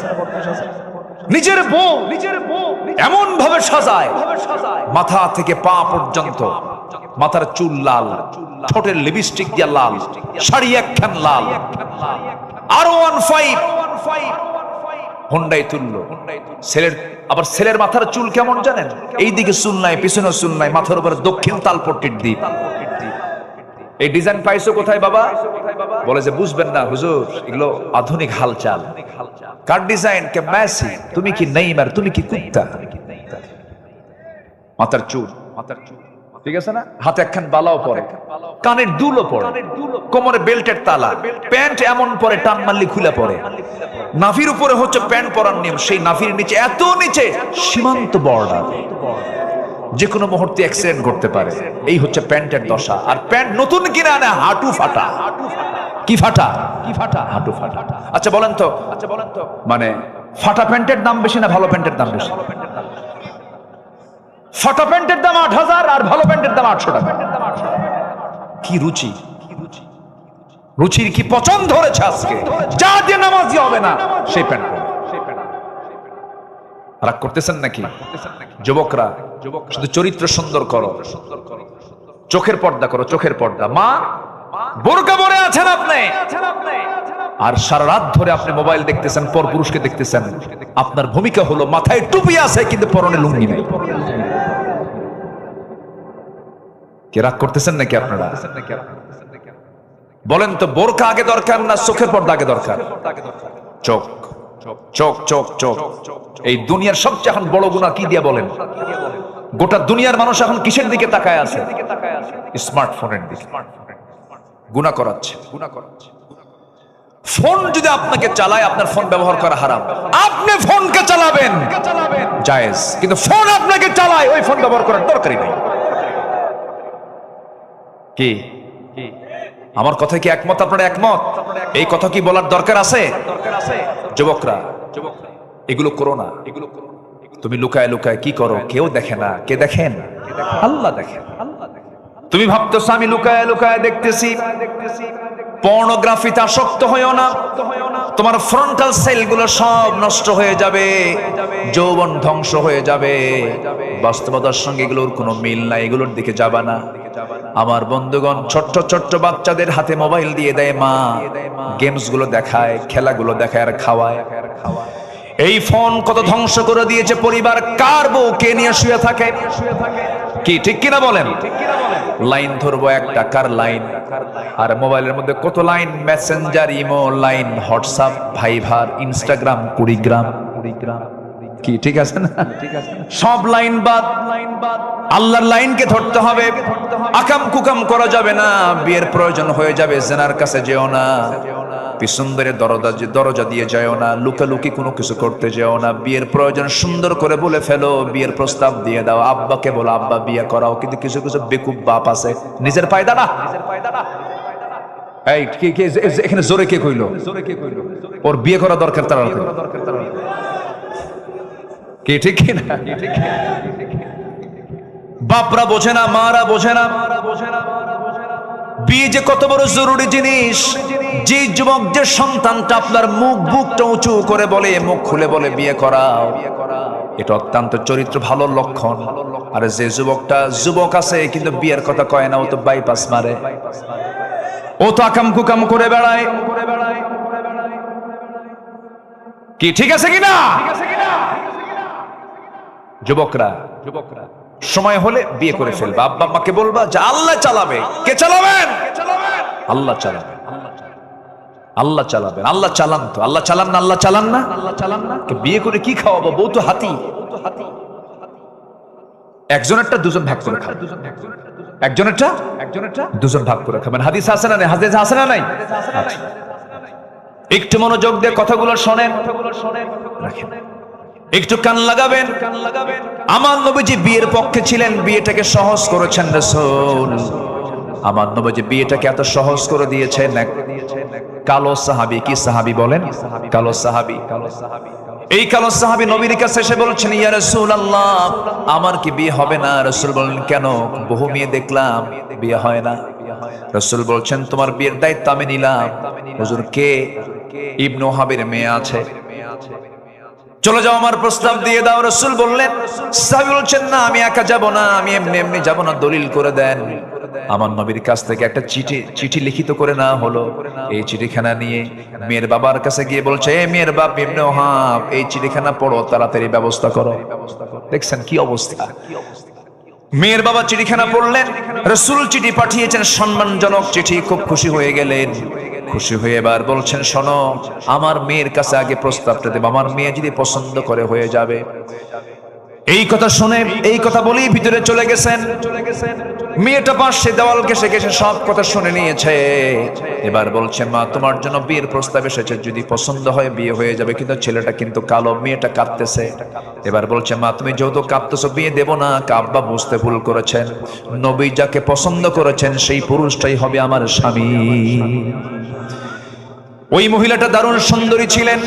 নিজের বউ এমন ভাবে সাজায়, মাথা থেকে পা পর্যন্ত, মাথার চুল লাল, ঠোঁটের লিপস্টিক দিয়া লাল, শাড়ি একখান লাল, আরো 15 হোন্ডায় তুললো। আবার ছেলের মাথার চুল কেমন জানেন? এইদিকে চুল নাই, পিছনে চুল নাই, মাথার উপরে দক্ষিণ তালপট্টির দ্বীপ। এই ডিজাইন পাইছো কোথায় বাবা? বলে যে বুঝবেন না হুজুর, এগুলো আধুনিক হালচাল। কার ডিজাইন? কে মেসি, তুমি কি নেইমার, তুমি কি কুত্তা? মাথার চুল ঠিক আছে না? হাতে একখান বালাও পরে, কানের দুলও পরে, কোমরে বেল্টের তালা, প্যান্ট এমন পরে টান মারলি খুলে পড়ে। নাভির উপরে হচ্ছে প্যান্ট পরার নিয়ম, সেই নাভির নিচে এত নিচে সীমান্ত বর্ডার, যে কোনো মুহূর্তে অ্যাক্সিডেন্ট ঘটতে পারে। এই হচ্ছে প্যান্টের দশা। আর প্যান্ট নতুন কিনে আনে হাঁটু ফাটা। কি ফাটা? হাঁটু ফাটা। আচ্ছা বলেন তো, মানে ফাটা প্যান্টের দাম বেশি না ভালো প্যান্টের দাম বেশি? ফাটা প্যান্টের দাম 8000 আর ভালো প্যান্টের দাম 800 টাকা। কি রুচি, রুচির কি পছন্দ ধরেছে আজকে? যা দিয়ে নামাজি হবে না সেই প্যান্ট পরে। রাগ করতেছেন নাকি যুবকরা? শুধু চরিত্র সুন্দর করো, চোখের পর্দা করো, চোখের পর্দা। মা বোরকা পরে আছেন আপনি, আর সারা রাত ধরে আপনি মোবাইল দেখতেছেন, পর পুরুষকে দেখতেছেন। আপনার ভূমিকা হলো মাথায় টুপি আছে কিন্তু পরনে লুঙ্গি নেই। কে রাগ করতেছেন নাকি আপনারা? বলেন তো, বোরকা আগে দরকার না চোখের পর্দা আগে দরকার? চোখ চোখ চোখ চোখ। এই দুনিয়ার সবচেয়ে এখন বড় গুনাহ কি দিয়া বলেন? গোটা দুনিয়ার মানুষ এখন কিসের দিকে তাকায় আছে? স্মার্টফোনের দিকে। গুনাহ করাচ্ছে। ফোন যদি আপনাকে চালায়, আপনার ফোন ব্যবহার করা হারাম। আপনি ফোনকে চালাবেন জায়েজ, কিন্তু ফোন আপনাকে চালায়, ওই ফোন ব্যবহার করার দরকারই নেই। কি আমার কথা কি একমত? আপনারা একমত? এই কথা কি বলার দরকার আছে? যুবকরা এগুলো করো না। তুমি লুকায় লুকায় কি করো? কেউ দেখে না। কে দেখেন? আল্লাহ দেখেন। তুমি ভাবতেছো আমি লুকায় লুকায় দেখতেছি। পর্নোগ্রাফিতে আসক্ত হইও না, তোমার ফ্রন্টাল সেলগুলো সব নষ্ট হয়ে যাবে, যৌবন ধ্বংস হয়ে যাবে। বাস্তবতার সঙ্গে এগুলোর কোনো মিল নাই, এগুলোর দিকে যাবা না। আমার বন্ধুগণ, ছোট্ট ছোট্ট বাচ্চাদের হাতে মোবাইল দিয়ে দেয় মা, গেমস গুলো দেখায়, খেলাগুলো দেখায় আর খাওয়ায়। এই ফোন কত ধ্বংস করে দিয়েছে পরিবার। কার বউ কে নিয়ে শুয়ে থাকে? কি ঠিক কিনা বলেন? লাইন ধরবো একটা, কার লাইন? আর মোবাইলের মধ্যে কত Line, Messenger, imo Line, WhatsApp, Viber, Instagram, Kurigram. কি ঠিক আছে না? সব লাইন বাদ, আল্লাহর লাইনকে ধরতে হবে। আকাম কুকাম করা যাবে না। বিয়ের প্রয়োজন হয়ে যাবে, জেনার কাছে যেও না, পিছন ধরে দরজা দিয়ে যাও না, লুকালুকি কোনো কিছু করতে যেও না। বিয়ের প্রয়োজন সুন্দর করে বলে ফেলো, বিয়ের প্রস্তাব দিয়ে দাও, আব্বাকে বলো আব্বা বিয়ে করাও। কিন্তু কিছু কিছু বেকুব বাপ আছে, নিজের ফায়দা না। এই এখানে জোরে কে কইলো? ওর বিয়ে করা দরকার, তার কি ঠিক না? বাপরা বোঝে না, মারা বোঝে না বিয়ে যে কত বড় জরুরি জিনিস। যে যুবক, যে সন্তানটা আপনার বুকটা উঁচু করে বলে, মুখ খুলে বলে বিয়ে করাও, এটা অত্যন্ত চরিত্র ভালো লক্ষণ। আর যে যুবক আছে কিন্তু বিয়ের কথা কয় না, ও তো বাইপাস মারে, ও তো আকাম কুকাম করে বেড়ায়। কি ঠিক আছে কিনা? যুবকরা সময় হলে বিয়ে করে ফেলবে। আব্বা আম্মাকে বলবা যে আল্লাহ চালাবে। কে চালাবেন? আল্লাহ চালাবেন, আল্লাহ চালাবেন। আল্লাহ চালান তো, আল্লাহ চালান না? আল্লাহ চালান না? বিয়ে করে কি খাওয়াবো? বউ তো হাতি। একজনেরটা দুজন ভাগ করে খাবেন, একজনেরটা দুজন ভাগ করে খাবেন। হাদিস আছে না নাই? হাদিস আছে না নাই? একটু মনোযোগ দিয়ে কথাগুলো শোনেন, রাখেন, একটু কান লাগাবেন। আমার নবীজি বিয়ের পক্ষে ছিলেন, বিয়েটাকে সহজ করেছেন রাসূল। আমার নবীজি বিয়েটাকে এত সহজ করে দিয়েছেন। কালো সাহাবী, কি সাহাবী বলেন? কালো সাহাবী। এই কালো সাহাবী নবীর কাছে এসে বলছেন, ইয়া রাসূলুল্লাহ, আমার কি বিয়ে হবে না? রাসূল বলেন, কেন? বহু মেয়ে দেখলাম, বিয়ে হয় না। রাসূল বলছেন, তোমার বিয়ের দায়িত্ব আমি নিলাম। হুজুর, কে? ইবনু ওহাবের মেয়ে আছে, চলে যাও, আমার প্রস্তাব দিয়ে দাও। রাসূল বললেন, সাহাবী বলছেন, না আমি একা যাব না, আমি এমনি যাব না, দলিল করে দেন। আমার নবীর কাছ থেকে একটা চিঠি লিখিত করে না হলো। এই চিঠিখানা নিয়ে মেয়ের বাবার কাছে গিয়ে বলছে, এ মেয়ের বাপ ইবনে ওহাব, এই চিঠিখানা পড়ো, তাড়াতাড়ি ব্যবস্থা করো। দেখছেন কি অবস্থা? মেয়ের বাবা চিঠিখানা পড়লেন, রাসূল চিঠি পাঠিয়েছেন, সম্মানজনক চিঠি। খুব খুশি হয়ে গেলেন। খুশি হয়ে এবার বলছেন, শোনো, আমার মেয়ের কাছে আগে প্রস্তাবটা দেব, আমার মেয়ে যদি পছন্দ করে হয়ে যাবে। এই কথা শুনে, এই কথা বলেই ভিতরে চলে গেছেন। মেয়েটা পাশে দেওয়াল ঘেঁষে ঘেঁষে সব কথা শুনে নিয়েছে। এবার বলছেন, মা, তোমার জন্য বিয়ের প্রস্তাব এসেছে, যদি পছন্দ হয় বিয়ে হয়ে যাবে। কিন্তু ছেলেটা কিন্তু কালো, মেয়েটা কাঁদতেছে। এবার বলছে, মা, তুমি যেহেতু কাঁদতেছো, বিয়ে দেব না। আব্বা বুঝতে ভুল করেছেন, নবী যাকে পছন্দ করেছেন সেই পুরুষটাই হবে আমার স্বামী। ওই মহিলাটা দারুণ সুন্দরী ছিলেন,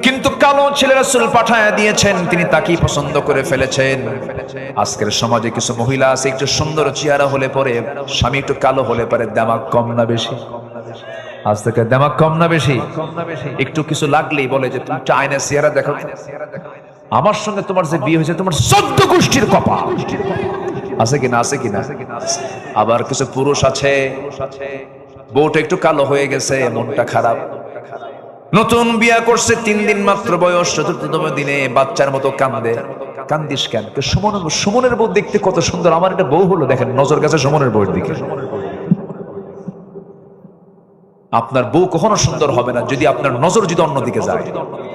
কিন্তু কালো ছেলে রাসূল পাঠায়া দিয়েছেন, তিনি তাকেই পছন্দ করে ফেলেছেন। আজকের সমাজে কিছু মহিলা আছে, একটু সুন্দর চেহারা হলে পরে, স্বামী একটু কালো হলে পরে দামাক কম না বেশি? আজ থেকে দামাক কম না বেশি? একটু কিছু লাগলেই বলে যে তুমি আয়নায় চেহারা দেখো, আমার সঙ্গে তোমার যে বিয়ে হয়েছে তোমার 14 গোষ্ঠীর কপাল। আছে কিনা? আছে কিনা? আবার কিছু পুরুষ আছে, বউটা একটু কালো হয়ে গেছে, মনটা খারাপ, নতুন বিয়া করছে, 3 দিন মাত্র বয়স, ৪র্থতম দিনে বাচ্চার মতো কান্দে। কান্দিস কেন? সুমনের বউ দেখতে কত সুন্দর, আমার একটা বউ হলো। দেখেন, নজর গেছে সুমনের বউয়ের দিকে। আপনার বউ কখনো সুন্দর হবে না যদি আপনার নজর যদি অন্যদিকে যায়।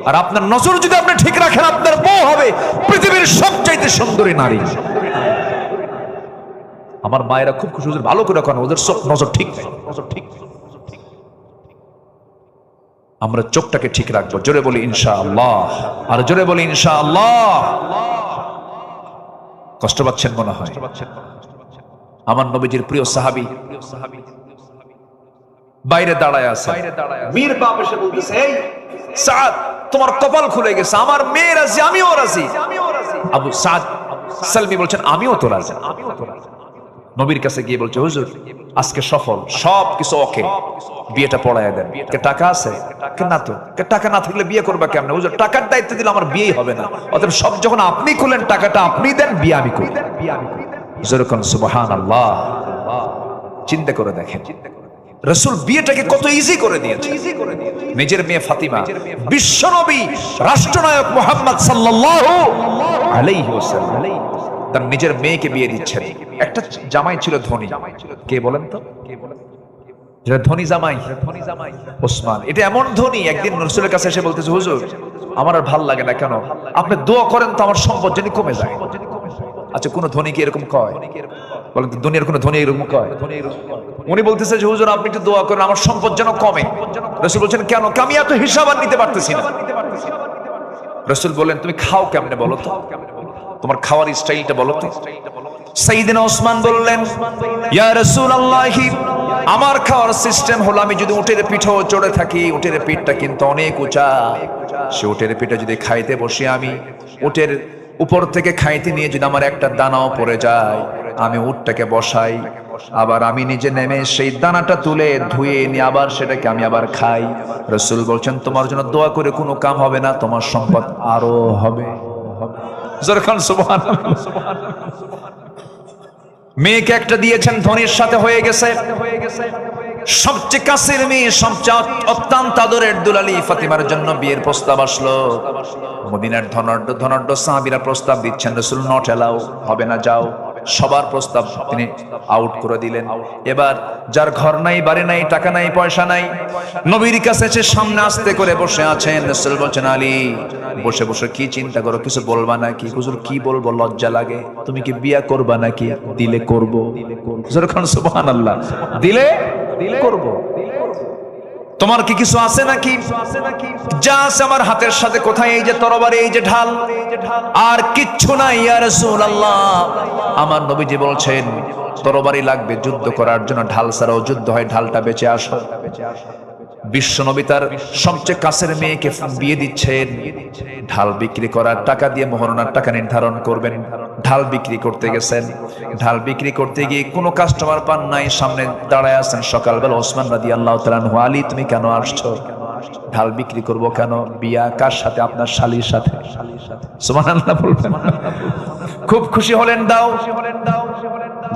আর আপনার নজর যদি আপনি ঠিক রাখেন, আপনার বউ হবে পৃথিবীর সবচাইতে সুন্দরী নারী। আমার মায়েরা খুব খুশি, ভালো করে রাখেন, ওদের নজর ঠিক নেই, নজর ঠিক। আমরা চোখটাকে ঠিক রাখবো। জোরে বলি ইনশাআল্লাহ, আর জোরে বলি ইনশাআল্লাহ। কষ্ট পাচ্ছেন মনে হয়? আমার নবীজির প্রিয় সাহাবী বাইরে দাঁড়ায় আছে। মীর বাপ এসে বলতেছে, এই সাদ, তোমার কপাল খুলে গেছে, আমার মেয়ে রাজি, আমিও রাজি। আবু সাদ সালমি বলছেন, আমিও তো রাজি। নবীর কাছে গিয়ে বলছে, হুজুর, আজকে সফল, সব কিছু ওকে, বিয়েটা পড়ায় দেন। কে টাকা আছে? না তো। টাকা না থাকলে বিয়ে করবা কেমনে? হুজুর, টাকার দায়িত্ব দিলে আমার বিয়েই হবে না। অতএব সব যখন আপনি খুলেন, টাকাটা আপনি দেন, বিয়ে আমি করি। যেরকম সুবহানাল্লাহ। চিন্তা করে দেখেন, রাসূল বিয়েটাকে কত ইজি করে দিয়েছে। নিজের মেয়ে ফাতিমা, বিশ্বনবী রাষ্ট্রনায়ক মুহাম্মদ সাল্লাল্লাহু আলাইহি ওয়াসাল্লাম তার নিজের মেয়েকে বিয়ে দিচ্ছেন। একটা জামাই ছিল ধনী, কে বলেন তো? যেটা ধনী জামাই ওসমান, এটা এমন ধনী, একদিন রাসূলের কাছে এসে বলতেছে, হুজুর আমার আর ভাল লাগে না, কেন? আপনি দোয়া করেন তো আমার সম্পদ যেন কমে যায়। আচ্ছা, কোন ধনী কি এরকম কয়? বলেন তো, দুনিয়ার কোন ধনী এরকম কয়? উনি বলতেছে যে হুজুর আপনি একটু দোয়া করেন আমার সম্পদ যেন কমে। রাসূল বলছেন, কেন? আমি এত হিসাব আর নিতে পারতেছি না। রাসূল বলেন, তুমি খাও কেমনে বলো তো, তোমার খাওয়ার স্টাইলটা বলো তো। সাইয়েদনা ওসমান বললেন, ইয়া রাসূলুল্লাহ, আমার খাওয়ার সিস্টেম হলো আমি যদি উটের পিঠেও চড়ে থাকি, উটের পিঠটা কিন্তু অনেক উঁচা, সে উটের পিঠে যদি খাইতে বসে আমি উটের উপর থেকে খাইতে নিয়ে যদি আমার একটা দানাও পড়ে যায়, আমি উটটাকে বসাই, আবার আমি নিজে নেমে সেই দানাটা তুলে ধুয়ে নিয়ে আবার সেটাকে আমি আবার খাই। রাসূল বলছেন, তোমার জন্য দোয়া করে কোনো কাম হবে না, তোমার সম্পদ আরো হবে। জোরখান সুবহানাল্লাহ। মেয়েকে একটা দিয়েছেন, ধনীর সাথে হয়ে গেছে, সবচেয়ে কাছের মেয়ে, সবচেয়ে অত্যন্ত আদরের দুলালি ফাতিমার জন্য বিয়ের প্রস্তাব আসলো। মদিনার ধনাঢ্য সাহাবীরা প্রস্তাব দিচ্ছেন, রাসূল নট এলাও, হবে না, যাও। সবার প্রস্তাব তিনি আউট করে দিলেন। এবার যার ঘর নাই, বাড়ি নাই, টাকা নাই, পয়সা নাই, নবীর কাছে এসে সামনে আস্তে করে বসে আছেন। রাসূল বলছেন, আলী বসে বসে কি চিন্তা করো, কিছু বলবা নাকি? হুজুর কি বলবো, লজ্জা লাগে। তুমি কি বিয়া করবা নাকি? দিলে করব। যখন সুবহানাল্লাহ, দিলে করব। তোমার কি কিছু আছে নাকি? যা আছে আমার হাতের সাথে। কোথায়? এই যে তরবারি, এই যে ঢাল, আর কিচ্ছু নাই ইয়া রাসূলুল্লাহ। আমার নবীজি বলছেন, তরবারি লাগবে যুদ্ধ করার জন্য, ঢাল ছাড়াও যুদ্ধ হয়, ঢালটা বেঁচে আসো। বিশ্ব নবী তার সবচেয়ে কাছের মেয়েকে বিয়ে দিচ্ছেন, ঢাল বিক্রি করার টাকা দিয়ে মোহরনার টাকা নির্ধারণ করবেন। ঢাল বিক্রি করতে গেছেন, ঢাল বিক্রি করতে গিয়ে কোনো কাস্টমার পান নাই, সামনে দাঁড়ায় আছেন সকালবেলা ওসমান রাদিয়াল্লাহু তাআলা আনহু। আলী তুমি কেন আসছো? ঢাল বিক্রি করব। কেন? বিয়া কার সাথে? আপনার শালীর সাথে। সুবহানাল্লাহ বলবেন। খুব খুশি হলেন, দাও।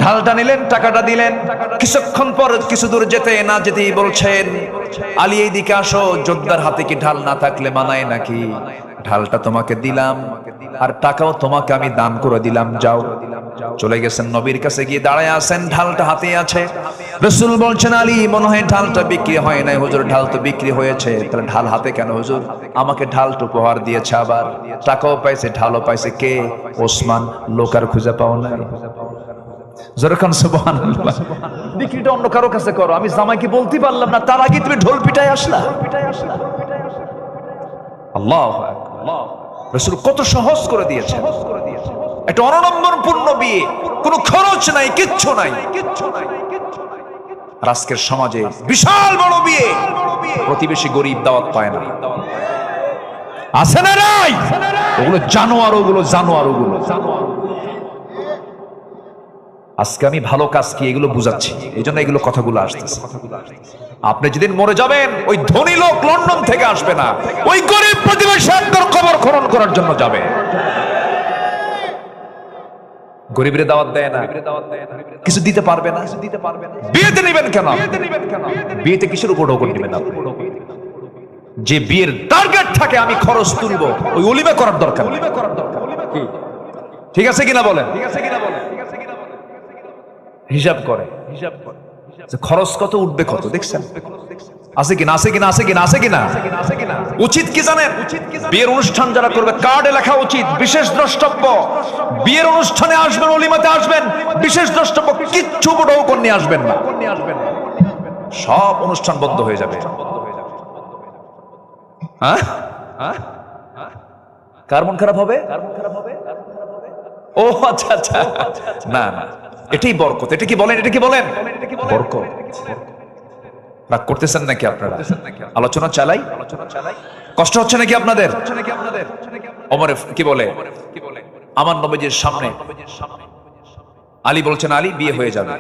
ঢালটা নিলেন, টাকাটা দিলেন। কিছুক্ষণ পর কিছু দূর যেতে না যেতেই বলছেন, আলী এইদিকে আসো, যোদ্ধার হাতে কি ঢাল না থাকলে মানায় নাকি? ঢালটা তোমাকে দিলাম আর টাকাও তোমাকে আমি দান করে দিলাম, যাও। চলে গেছেন, নবীর কাছে গিয়ে দাঁড়ায় আছেন, ঢালটা হাতে আছে। রাসূল বলছেন, আলী মনে হয় ঢালটা বিক্রি হয় নাই। হুজুর ঢাল তো বিক্রি হয়েছে। তাহলে ঢাল হাতে কেন? হুজুর আমাকে ঢালটা উপহার দিয়েছে, আবার টাকাও পাইছে, ঢালও পাইছে। কে? ওসমান। লোক আর খুঁজে পাও নাই। যখন সুবহানাল্লাহ, বিক্রিটা অন্য কারো কাছে করো, আমি জামাইকে বলতে পারলাম না, তার আগে তুমি ঢোল পিটায় আসলা। আল্লাহু আকবার। রাসূল কত সহজ করে দিয়েছেন। একটা অনম্বরপূর্ণ বিয়ে, কোনো খরচ নাই, কিচ্ছু নাই। আর আজকের সমাজে বিশাল বড় বিয়ে, প্রতিবেশী গরিব দাওয়াত পায় না। আছে না নাই? ওগুলো জানোয়ার, ওগুলো জানোয়ার, ওগুলো। আজকে আমি ভালো কাজ কি এগুলো বুঝাচ্ছি, এই জন্য এগুলো কথাগুলো আসতেছে। আপনি যেদিন মরে যাবেন, ওই ধনী লোক লন্ডন থেকে আসবে না, ওই গরিব প্রতিবেশী আপনার কবর খনন করার জন্য যাবে। গরিবরে দাওয়াত দেয় না, কিছু দিতে পারবে না। বিয়েতে নেবেন কেন? বিয়েতে কিসের উপর ঢোকন নেবেন? যে বিয়ের টার্গেট থাকে আমি খরচ তুলবো, ওই ওলিমা করার দরকার। ঠিক আছে কিনা বলেন? হিসাব করে, খরচ কত উঠবে, কত দেখছেন? আছে কিনা? আছে কিনা? আছে কিনা? আছে কিনা? উচিত কি জানেন? বিয়ের অনুষ্ঠান যারা করবে, কার্ডে লেখা উচিত বিশেষ দ্রষ্টব্য। বিয়ের অনুষ্ঠানে আসবেন, ওলিমাতে আসবেন, বিশেষ দ্রষ্টব্য, কিচ্ছু বড় নিয়ে আসবেন না। সব অনুষ্ঠান বন্ধ হয়ে যাবে। হ্যাঁ, কার মন খারাপ হবে? ও আচ্ছা আচ্ছা, না না, এটাই বরকত। এটা কি বলেন? এটা কি বলেন? বরকত। রাগ করতেছেন নাকি আপনারা? আলোচনা চালাই, কষ্ট হচ্ছে নাকি আপনাদের? ওমর কি বলে, আমার নবীজির সামনে আলী বলছেন, আলী বিয়ে হয়ে যাবে।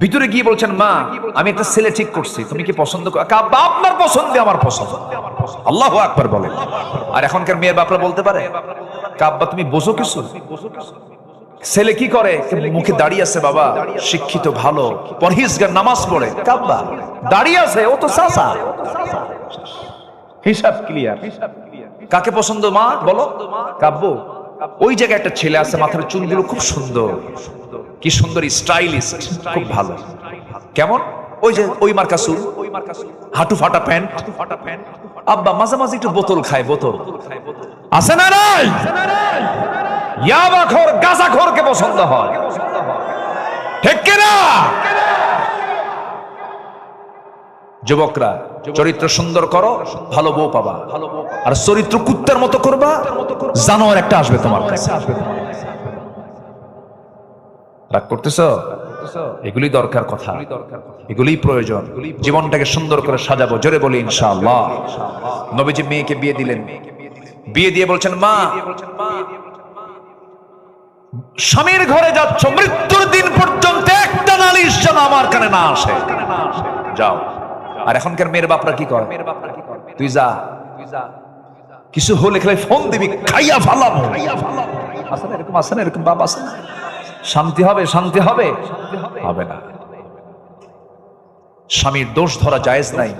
ভিতরে গিয়ে বলছেন, মা আমি একটা ছেলে ঠিক করছি, তুমি কি পছন্দ করো? কাব্বা আপনার পছন্দে আমার পছন্দ। আল্লাহু আকবার বলে। আর এখনকার মেয়ের বাপরা বলতে পারে, কাব্বা তুমি বোঝো কিছু? ছেলে কি করে? মুখে দাঁড়িয়ে আছে, বাবা শিক্ষিত, ভালো, পরহেজগার, নামাজ পড়ে। কাব্বা দাঁড়িয়ে আছে, ও তো চাচা। হিসাব ক্লিয়ার। কাকে পছন্দ মা বলো? কাব্য। ওই জায়গায় একটা ছেলে আছে, মাথার চুলগুলো খুব সুন্দর, কি সুন্দর, স্টাইলিস্ট, খুব ভালো। কেমন? ওই যে ওই মার্কা চুল, হাঁটু ফাটা প্যান্ট। আব্বা মাঝে মাঝে একটু বোতল খায়, বোতল আছে না নাই? ইয়াবাখোর গাঁজাখোরকে পছন্দ হয়, ঠিক কিনা? যুবকরা, চরিত্র সুন্দর করো, ভালো বউ পাবা। আর চরিত্র কুত্তার মতো করবা, জানোয়ার একটা আসবে তোমার কাছে। রাগ করতেছো? এগুলি দরকার কথা, এগুলি প্রয়োজন। জীবনটাকে সুন্দর করে সাজাবো, জোরে বলি ইনশাআল্লাহ। নবীজি মেয়েকে বিয়ে দিলেন, বিয়ে দিয়ে বলছেন, মা স্বামীর ঘরে যাচ্ছ, মৃত্যুর দিন পর্যন্ত একটা নালিশ যেন আমার কানে না আসে, যাও। আর এখনকার মেয়ের বাপরা কি করে? তুই যা, কিছু হলে খেলে ফোন দিবি, খাইয়া ফালাবো। আছে না এরকম? আছে না এরকম বাপ? আছে না? শান্তি হবে? শান্তি হবে? হবে না। স্বামীর দোষ ধরা জায়েজ নাই,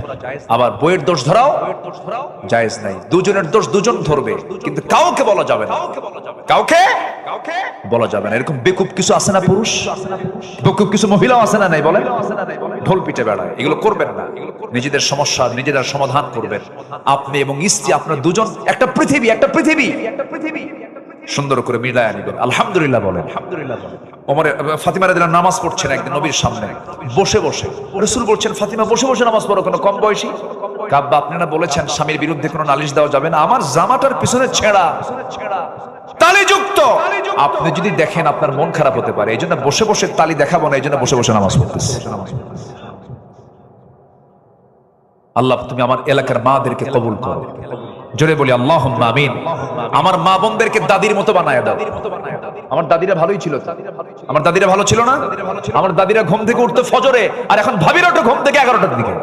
আবার বইয়ের দোষ ধরাও জায়েজ নাই। দুজনের দোষ দুজন ধরবে, কিন্তু কাউকে বলা যাবে না, কাউকে বলা যাবে না। এরকম বেকুব কিছু আছে না পুরুষ, বেকুব কিছু মহিলাও আছে না নাই? বলেন, ঢোল পিটে বেড়ায়। এগুলো করবেন না। নিজেদের সমস্যা নিজেরা সমাধান করবেন। আপনি এবং স্ত্রী, আপনার দুজন একটা পৃথিবী, একটা পৃথিবী সুন্দর করে মিলায় আনিবেন। আলহামদুলিল্লাহ বলেন। ওমর ফাতিমা রাদিয়াল্লাহু নামাজ পড়ছেন একদিন নবীর সামনে বসে বসে। রাসূল বলছেন, ফাতিমা বসে বসে নামাজ পড়ো কেন, কম বয়সী? কাব্বা, আপনি না বলেছেন স্বামীর বিরুদ্ধে কোনো নালিশ দেওয়া যাবে না? আমার জামাটার পিছনে ছেঁড়া তালিযুক্ত, আপনি যদি দেখেন আপনার মন খারাপ হতে পারে। এই জন্য বসে বসে তালি দেখাবো না, এই জন্য বসে বসে নামাজ পড়তেছি। আল্লাহ তুমি আমার এলাকার মাদেরকে কবুল করো, জোরে বলি আল্লাহুম্মা আমিন। আমার মা বোনদেরকে দাদির মতো বানায় দাও। আমার দাদিরা ভালোই ছিল, আমার দাদিরা ভালো ছিল না? আমার দাদিরা ঘুম থেকে উঠতো ফজরে, আর এখন ভাবিরা ওঠে ঘুম থেকে 11টার দিকে।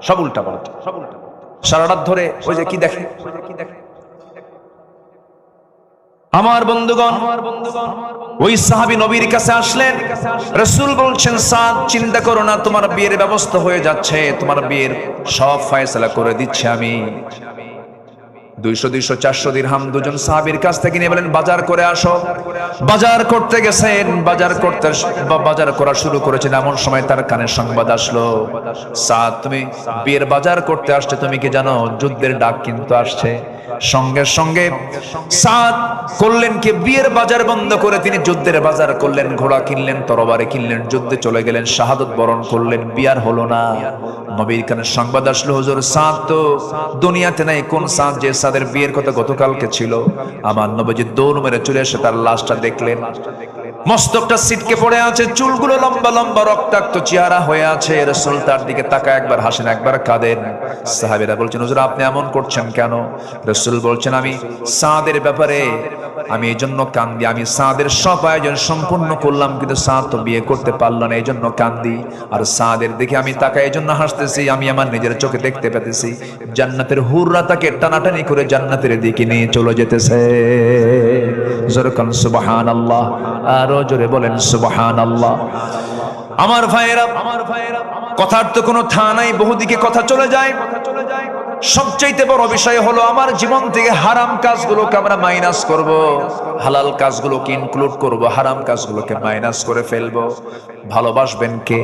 সব উল্টা পাল্টা, সারা রাত ধরে ওই যে কি দেখে। আমার বন্ধুগণ, ওই সাহাবী নবীর কাছে আসলেন। রাসূল বলছেন, সাদ চিন্তা করো না, তোমার বিয়ের ব্যবস্থা হয়ে যাচ্ছে, তোমার বিয়ের সব ফয়সালা করে দিচ্ছি আমি। 200, 200, 400 দিরহাম দুজন সাহাবীর কাছ থেকে নিয়ে বলেন, বাজার করে আসো। বাজার করতে গেছেন, বাজার করা শুরু করেছেন, এমন সময় তার কানে সংবাদ আসলো, সাদ তুমি বিয়ের বাজার করতে আসছে, তুমি কি জানো যুদ্ধের ডাক কিন্তু আসছে। সঙ্গে সঙ্গে সাদ করলেন কি, বিয়ের বাজার বন্ধ করে তিনি যুদ্ধের বাজার করলেন, ঘোড়া কিনলেন, তরবারি কিনলেন, যুদ্ধে চলে গেলেন, শাহাদত বরণ করলেন। বিয়ার হলো না। নবীর কানে সংবাদ আসলো, হুজুর সাদ তো দুনিয়াতে নাই। কোন সাদ? যে সাদের বিয়ের কথা গতকালকে ছিল। আমার নবীজি দৌড় মেরে চলে এসে তার লাশটা দেখলেন। মস্তকটা সিটকে পড়ে আছে, চুলগুলো লম্বা লম্বা, রক্তাক্ত চেহারা হয়ে আছে। রাসূল তার দিকে তাকায়, একবার হাসেন একবার কাঁদেন। সাহাবীরা বলছেন, হুজুর আপনি এমন করছেন কেন? রাসূল বলছেন, আমি সাদের ব্যাপারে আমি এই জন্য কান্দি। আমি সাদের সব আয়োজন সম্পূর্ণ করলাম, কিন্তু সাদ তো বিয়ে করতে পারলো না, এই জন্য কান্দি। আর সাদের দিকে আমি তাকাই, এই জন্য হাসতেছি। আমি আমার নিজের চোখে দেখতে পেতেছি জান্নাতের হুররা তাকে টানাটানি করে জান্নাতের দিকে নিয়ে চলে যেতেছে। জোরে কান সুবহানাল্লাহ, আরো জোরে বলেন সুবহানাল্লাহ। আমার ভাইয়েরা, কথার তো কোনো থা নাই, বহুদিকে কথা চলে যায়। সবচাইতে বড় বিষয় হলো আমার জীবন থেকে হারাম কাজগুলোকে আমরা মাইনাস করব, হালাল কাজগুলোকে ইনক্লুড করব, হারাম কাজগুলোকে মাইনাস করে ফেলবো। ভালোবাসবেন কে?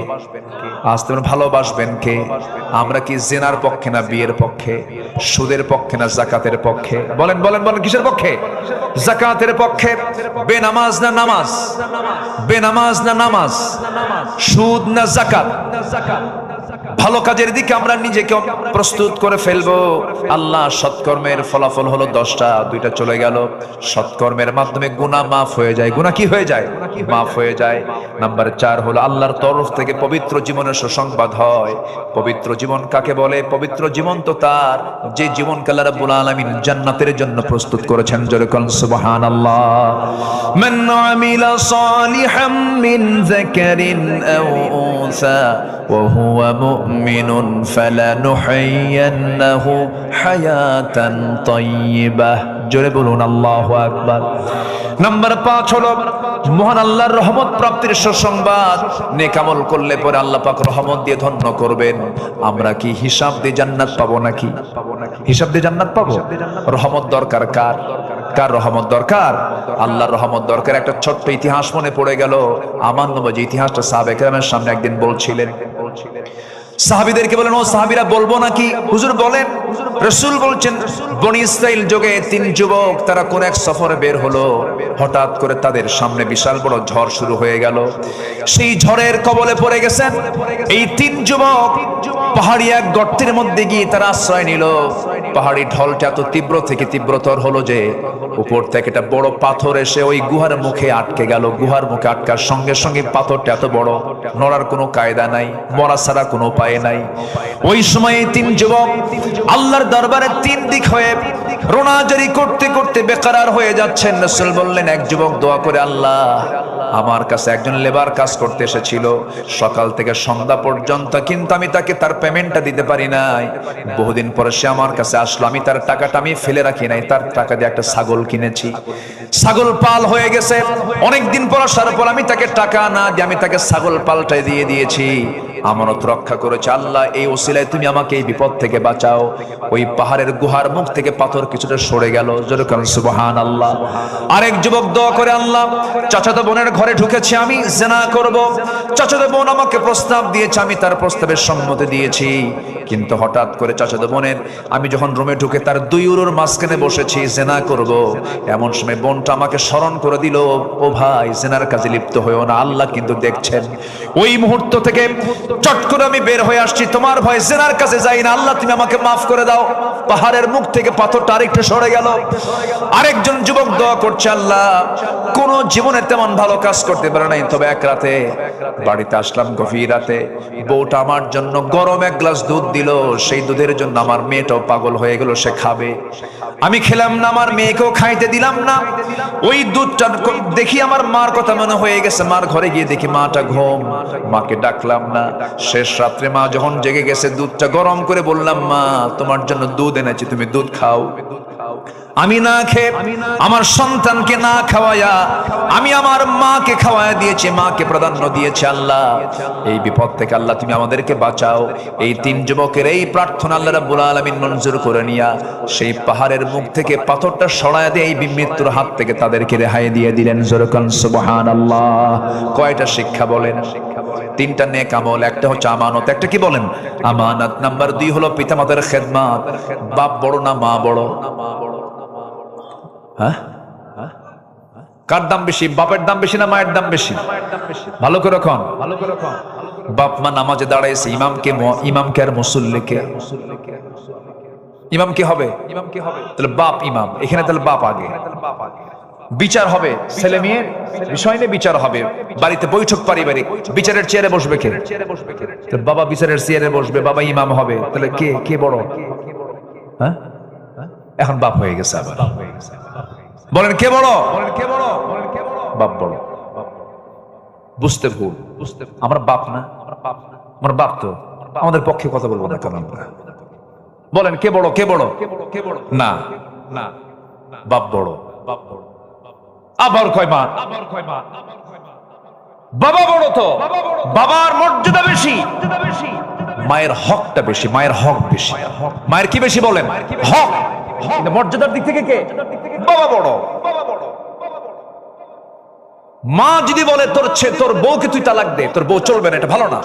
আসতে ভালোবাসবেন কে? আমরা কি জিনার পক্ষে না বিয়ের পক্ষে? সুদের পক্ষে না জাকাতের পক্ষে? বলেন বলেন বলেন, কিসের পক্ষে? জাকাতের পক্ষে। বেনামাজ না নামাজ? বেনামাজ না নামাজ? সুদ না জাকাত? ভালো কাজের দিকে আমরা নিজেকে প্রস্তুত করে ফেলবো। আল্লাহ সৎকর্মের ফলাফল হলো 10টা, 2টা চলে গেল। সৎকর্মের মাধ্যমে গুনাহ মাফ হয়ে যায়। গুনাহ কি হয়ে যায়? মাফ হয়ে যায়। নাম্বার 4 হলো আল্লাহর তরফ থেকে পবিত্র জীবনের সুসংবাদ হয়। পবিত্র জীবন কাকে বলে? পবিত্র জীবন তো তার যে জীবনকে আল্লাহ রাব্বুল আলামিন জান্নাতের জন্য প্রস্তুত করেছেন। জোরে কোন সুবহানাল্লাহ। মান আমিলা সালিহাম মিন যাকারিন আও উনসা ওয়া হুয়া মুমিনুন ফালানুহয়িয়ান্নাহু হায়াতান তাইয়্যিবাহ। জোরে বলুন আল্লাহু আকবার। নাম্বার 5 হলো মহান আল্লাহর রহমত প্রাপ্তির সুসংবাদ। নেক আমল করলে পরে আল্লাহ পাক রহমত দিয়ে ধন্য করবেন। আমরা কি হিসাব দিয়ে জান্নাত পাবো নাকি? হিসাব দিয়ে জান্নাত পাবো? রহমত দরকার কার? কার রহমত দরকার? আল্লাহর রহমত দরকার। একটা ছোট্ট ইতিহাস মনে পড়ে গেল। আমার নবী ইতিহাসটা সাহাবায়ে কেরামের সামনে একদিন বলছিলেন। সাহাবীদেরকে বলেন, ও সাহাবীরা বলবো নাকি? হুজুর বলেন। রাসূল বলছেন, বনি ইসরাইল যুগে 3 যুবক তারা কোন এক সফরে বের হলো। হঠাৎ করে তাদের সামনে বিশাল বড় ঝড় শুরু হয়ে গেল। সেই ঝড়ের কবলে পড়ে গেছেন এই 3 যুবক। পাহাড়ি এক গর্তের মধ্যে গিয়ে তারা আশ্রয় নিল। পাহাড়ি ঢলটা এত তীব্র থেকে তীব্রতর হলো যে উপর থেকে একটা বড় পাথর এসে ওই গুহার মুখে আটকে গেল। গুহার মুখে আটকার সঙ্গে সঙ্গে পাথরটা এত বড়, নড়ার কোনো কায়দা নাই, মরা ছাড়া কোনো উপায় নাই। ওই সময় 3 যুবক আল্লাহর দরবারে 3 দিক হয়ে রোনাজারি করতে করতে বেকারার হয়ে যাচ্ছেন। রাসূল বললেন, এক যুবক দোয়া করে, আল্লাহ, আমার কাছে একজন লেবার কাজ করতে এসেছিল সকাল থেকে সন্ধ্যা পর্যন্ত, কিন্তু আমি তাকে তার পেমেন্টটা দিতে পারি নাই। বহুদিন পরে সে আমার কাছে আসলো, আমি তার টাকাটা আমি ফেলে রাখি নাই, তার টাকা দিয়ে একটা ছাগল কিনেছি। ছাগল পাল হয়ে গেছে, অনেকদিন পর আসার পর আমি তাকে টাকা না দিয়ে আমি তাকে ছাগল পালটাই দিয়ে দিয়েছি। আমানত রক্ষা করেছে। আল্লাহ, এই ওসিলায় তুমি আমাকে এই বিপদ থেকে বাঁচাও। ওই পাহাড়ের গুহার মুখ থেকে পাথর কিছুটা সরে গেল। জোরে বলেন সুবহানাল্লাহ। আরেক যুবক দোয়া করে, আল্লাহ, চাচাতো বোনের ঘরে ঢুকেছি, আমি জিনা করব। চাচাতো বোন আমাকে প্রস্তাব দিয়েছে, আমি তার প্রস্তাবে সম্মতি দিয়েছি, কিন্তু হঠাৎ করে চাচাতো বোনের আমি যখন রুমে ঢুকে তার 2 উরুর মাঝখানে বসেছি, জিনা করব, এমন সময় বোনটা আমাকে স্মরণ করে দিল, ও ভাই, জিনার কাজে লিপ্ত হয়েও না, আল্লাহ কিন্তু দেখছেন। ওই মুহূর্ত থেকে চট করে আমি বের হয়ে আসছি, তোমার ভয় জিনার কাছে যাই না, আল্লাহ তুমি আমাকে মাফ করে দাও। পাহাড়ের মুখ থেকে পাথরটা আরেকটু সরে গেল। আরেকজন যুবক দোয়া করছে, আল্লাহ, কোন জীবনে তেমন ভালো কাজ করতে পারে নাই, তবে এক রাতে বাড়িতে আসলাম, গভীর রাতে বউটা আমার জন্য গরম 1 গ্লাস দুধ দিল। সেই দুধের জন্য আমার মেয়েটাও পাগল হয়ে গেল, সে খাবে। আমি খেলাম না, আমার মেয়েকেও খাইতে দিলাম না। ওই দুধটা দেখি আমার মার কথা মনে হয়ে গেছে। মার ঘরে গিয়ে দেখি মাটা ঘুম, মাকে ডাকলাম না। শেষ রাত্রে মা যখন জেগে গেছে, দুধটা গরম করে বললাম, মা, তোমার জন্য দুধ এনেছি, তুমি দুধ খাও। আমি না খেয়ে আমার সন্তানকে না খাওয়ায়া আমি আমার মাকে খাওয়ায়া দিয়েছি, মাকে প্রাধান্য দিয়েছি। আল্লাহ, এই বিপদ থেকে আল্লাহ তুমি আমাদেরকে বাঁচাও। এই 3 যুবকের এই প্রার্থনা আল্লাহ রাব্বুল আলামিন মঞ্জুর করে নিয়া সেই পাহাড়ের মুখ থেকে পাথরটা সরায়া দিয়ে এই মৃত্যুর হাত থেকে তাদেরকে রেহাই দিয়ে দিলেন। জোরে বলেন সুবহানাল্লাহ। কয়টা শিক্ষা বলেন? 3টা নেক আমল, একটা হচ্ছে আমানত, একটা কি বলেন? আমানত। নাম্বার 2 হলো পিতামাতার খেদমত। বাপ বড় না মা বড়? হ্যাঁ, কার দাম বেশি? বাপের দাম বেশি না মায়ের দাম বেশি? ভালো করে কোন। বাপ মা নামাজে দাঁড়াইছে, ইমামকে আর মুসল্লিকে? ইমাম কি হবে? তাহলে বাপ ইমাম, এখানে তাহলে বাপ আগে। বিচার হবে ছেলে মেয়ের বিষয় নিয়ে, বিচার হবে বাড়িতে, বৈঠক পারিবারিক, বিচারের চেয়ারে বসবে কে? বাবা বিচারের চেয়ারে বসবে, বাবা ইমাম হবে। তাহলে কে বড়? হ্যাঁ, এখন বাপ হয়ে গেছে আবার। বলেন কে বড়? বাপ বড়। বুঝতে ভুল, আমরা বাপ না, আমরা বাপ তো আমাদের পক্ষে কথা বলবো না কেন আমরা? বলেন কে বড়? কে বড়? না, বাপ বড়। আবার কয় মা? বাবা বড় তো, বাবার মর্যাদা বেশি, মায়ের হকটা বেশি, মায়ের হক বেশি। মায়ের কি বেশি বলেন? হক। মর্যাদার দিক থেকে কে? বাবা বড়। মা যদি বলে তোর বউকে তুই তালাক দে, তোর বউ চলবে না, এটা ভালো না,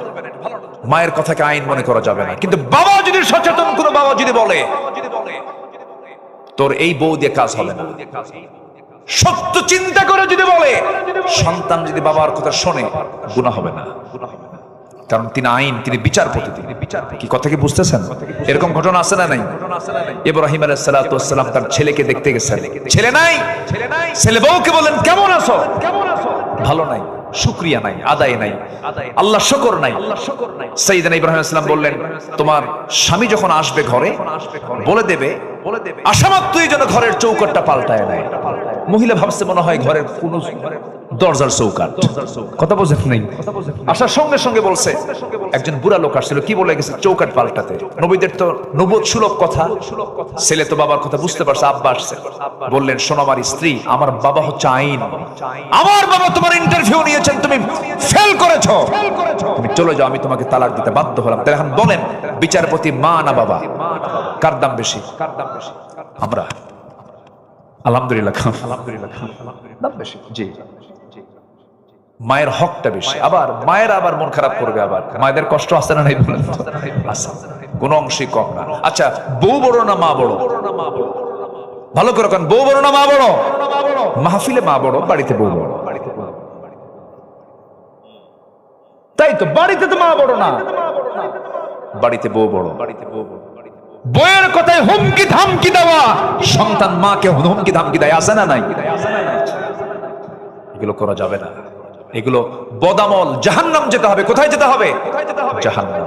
মায়ের কথাকে আইন মনে করা যাবে না। কিন্তু বাবা যদি সচেতন, কোনো বাবা যদি বলে তোর এই বউ দিয়ে কাজ হবে না, সত্য চিন্তা করে যদি বলে, সন্তান যদি বাবার কথা শোনে, গুনাহ হবে না। কারণ তিনি আইন, তিনি বিচারপতি। কি কথা কি বুঝতেছেন? এরকম ঘটনা আছে না নাই? ইব্রাহিম আলাইহিস সালাতু ওয়াস সালাম তার ছেলেকে দেখতে গেছেন, ছেলে নাই। ছেলে বউকে বলেন, কেমন আছো? ভালো নাই, শুকরিয়া নাই, আদায় নাই, আল্লাহ শুকর নাই। সাইয়েদনা ইব্রাহিম আলাইহিস সালাম বললেন, তোমার স্বামী যখন আসবে ঘরে, বলে দেবে আসামাত্রই যেন ঘরের চৌকাটটা পাল্টায় নেয়। মহিলা ভাবছে মনে হয় ঘরের কোন দরজার চৌকাট। কথা বোঝেন নাই? আসার সঙ্গে সঙ্গে বলছে, একজন বুড়া লোক আসছিল, কি বলে গেছে? চৌকাট পাল্টাতে। নবীদের তো নবুয়ত সুলভ কথা। ছেলে তো বাবার কথা বুঝতে পারছে, আব্বা আসছে, বললেন, শোনো আমার স্ত্রী, আমার বাবা হচ্ছে আইন, আমার বাবা তোমার ইন্টারভিউ নিয়েছেন, তুমি ফেল করেছো, তুমি চলে যাও, আমি তোমাকে তালাক দিতে বাধ্য হলাম। তাহলে এখন বলেন, বিচারপতি মা না বাবা? কার দাম বেশি? আমরা। আলহামদুলিল্লাহ দাম বেশি, জি। মায়ের হকটা বেশি, আবার মায়ের আবার মন খারাপ করবে, আবার মায়েদের কষ্ট আছে না নাই বলেন তো? আছে, কোন অংশই কম না। আচ্ছা, বউ বড় না মা বড়? ভালো করে কেন, বউ বড় না মা বড়? মাহফিলে মা বড়, বাড়িতে বউ বড়। তাই তো, বাড়িতে তো মা বড় না, বাড়িতে বউ বড়। বইয়ের কথায় হুমকি ধামকি দেওয়া, সন্তান মাকে হুমকি ধামকি দেয়, আছে না নাই? এগুলো করা যাবে না, এগুলো বদামল। জাহান্নাম যেতে হবে। কোথায় যেতে হবে? জাহান্নাম।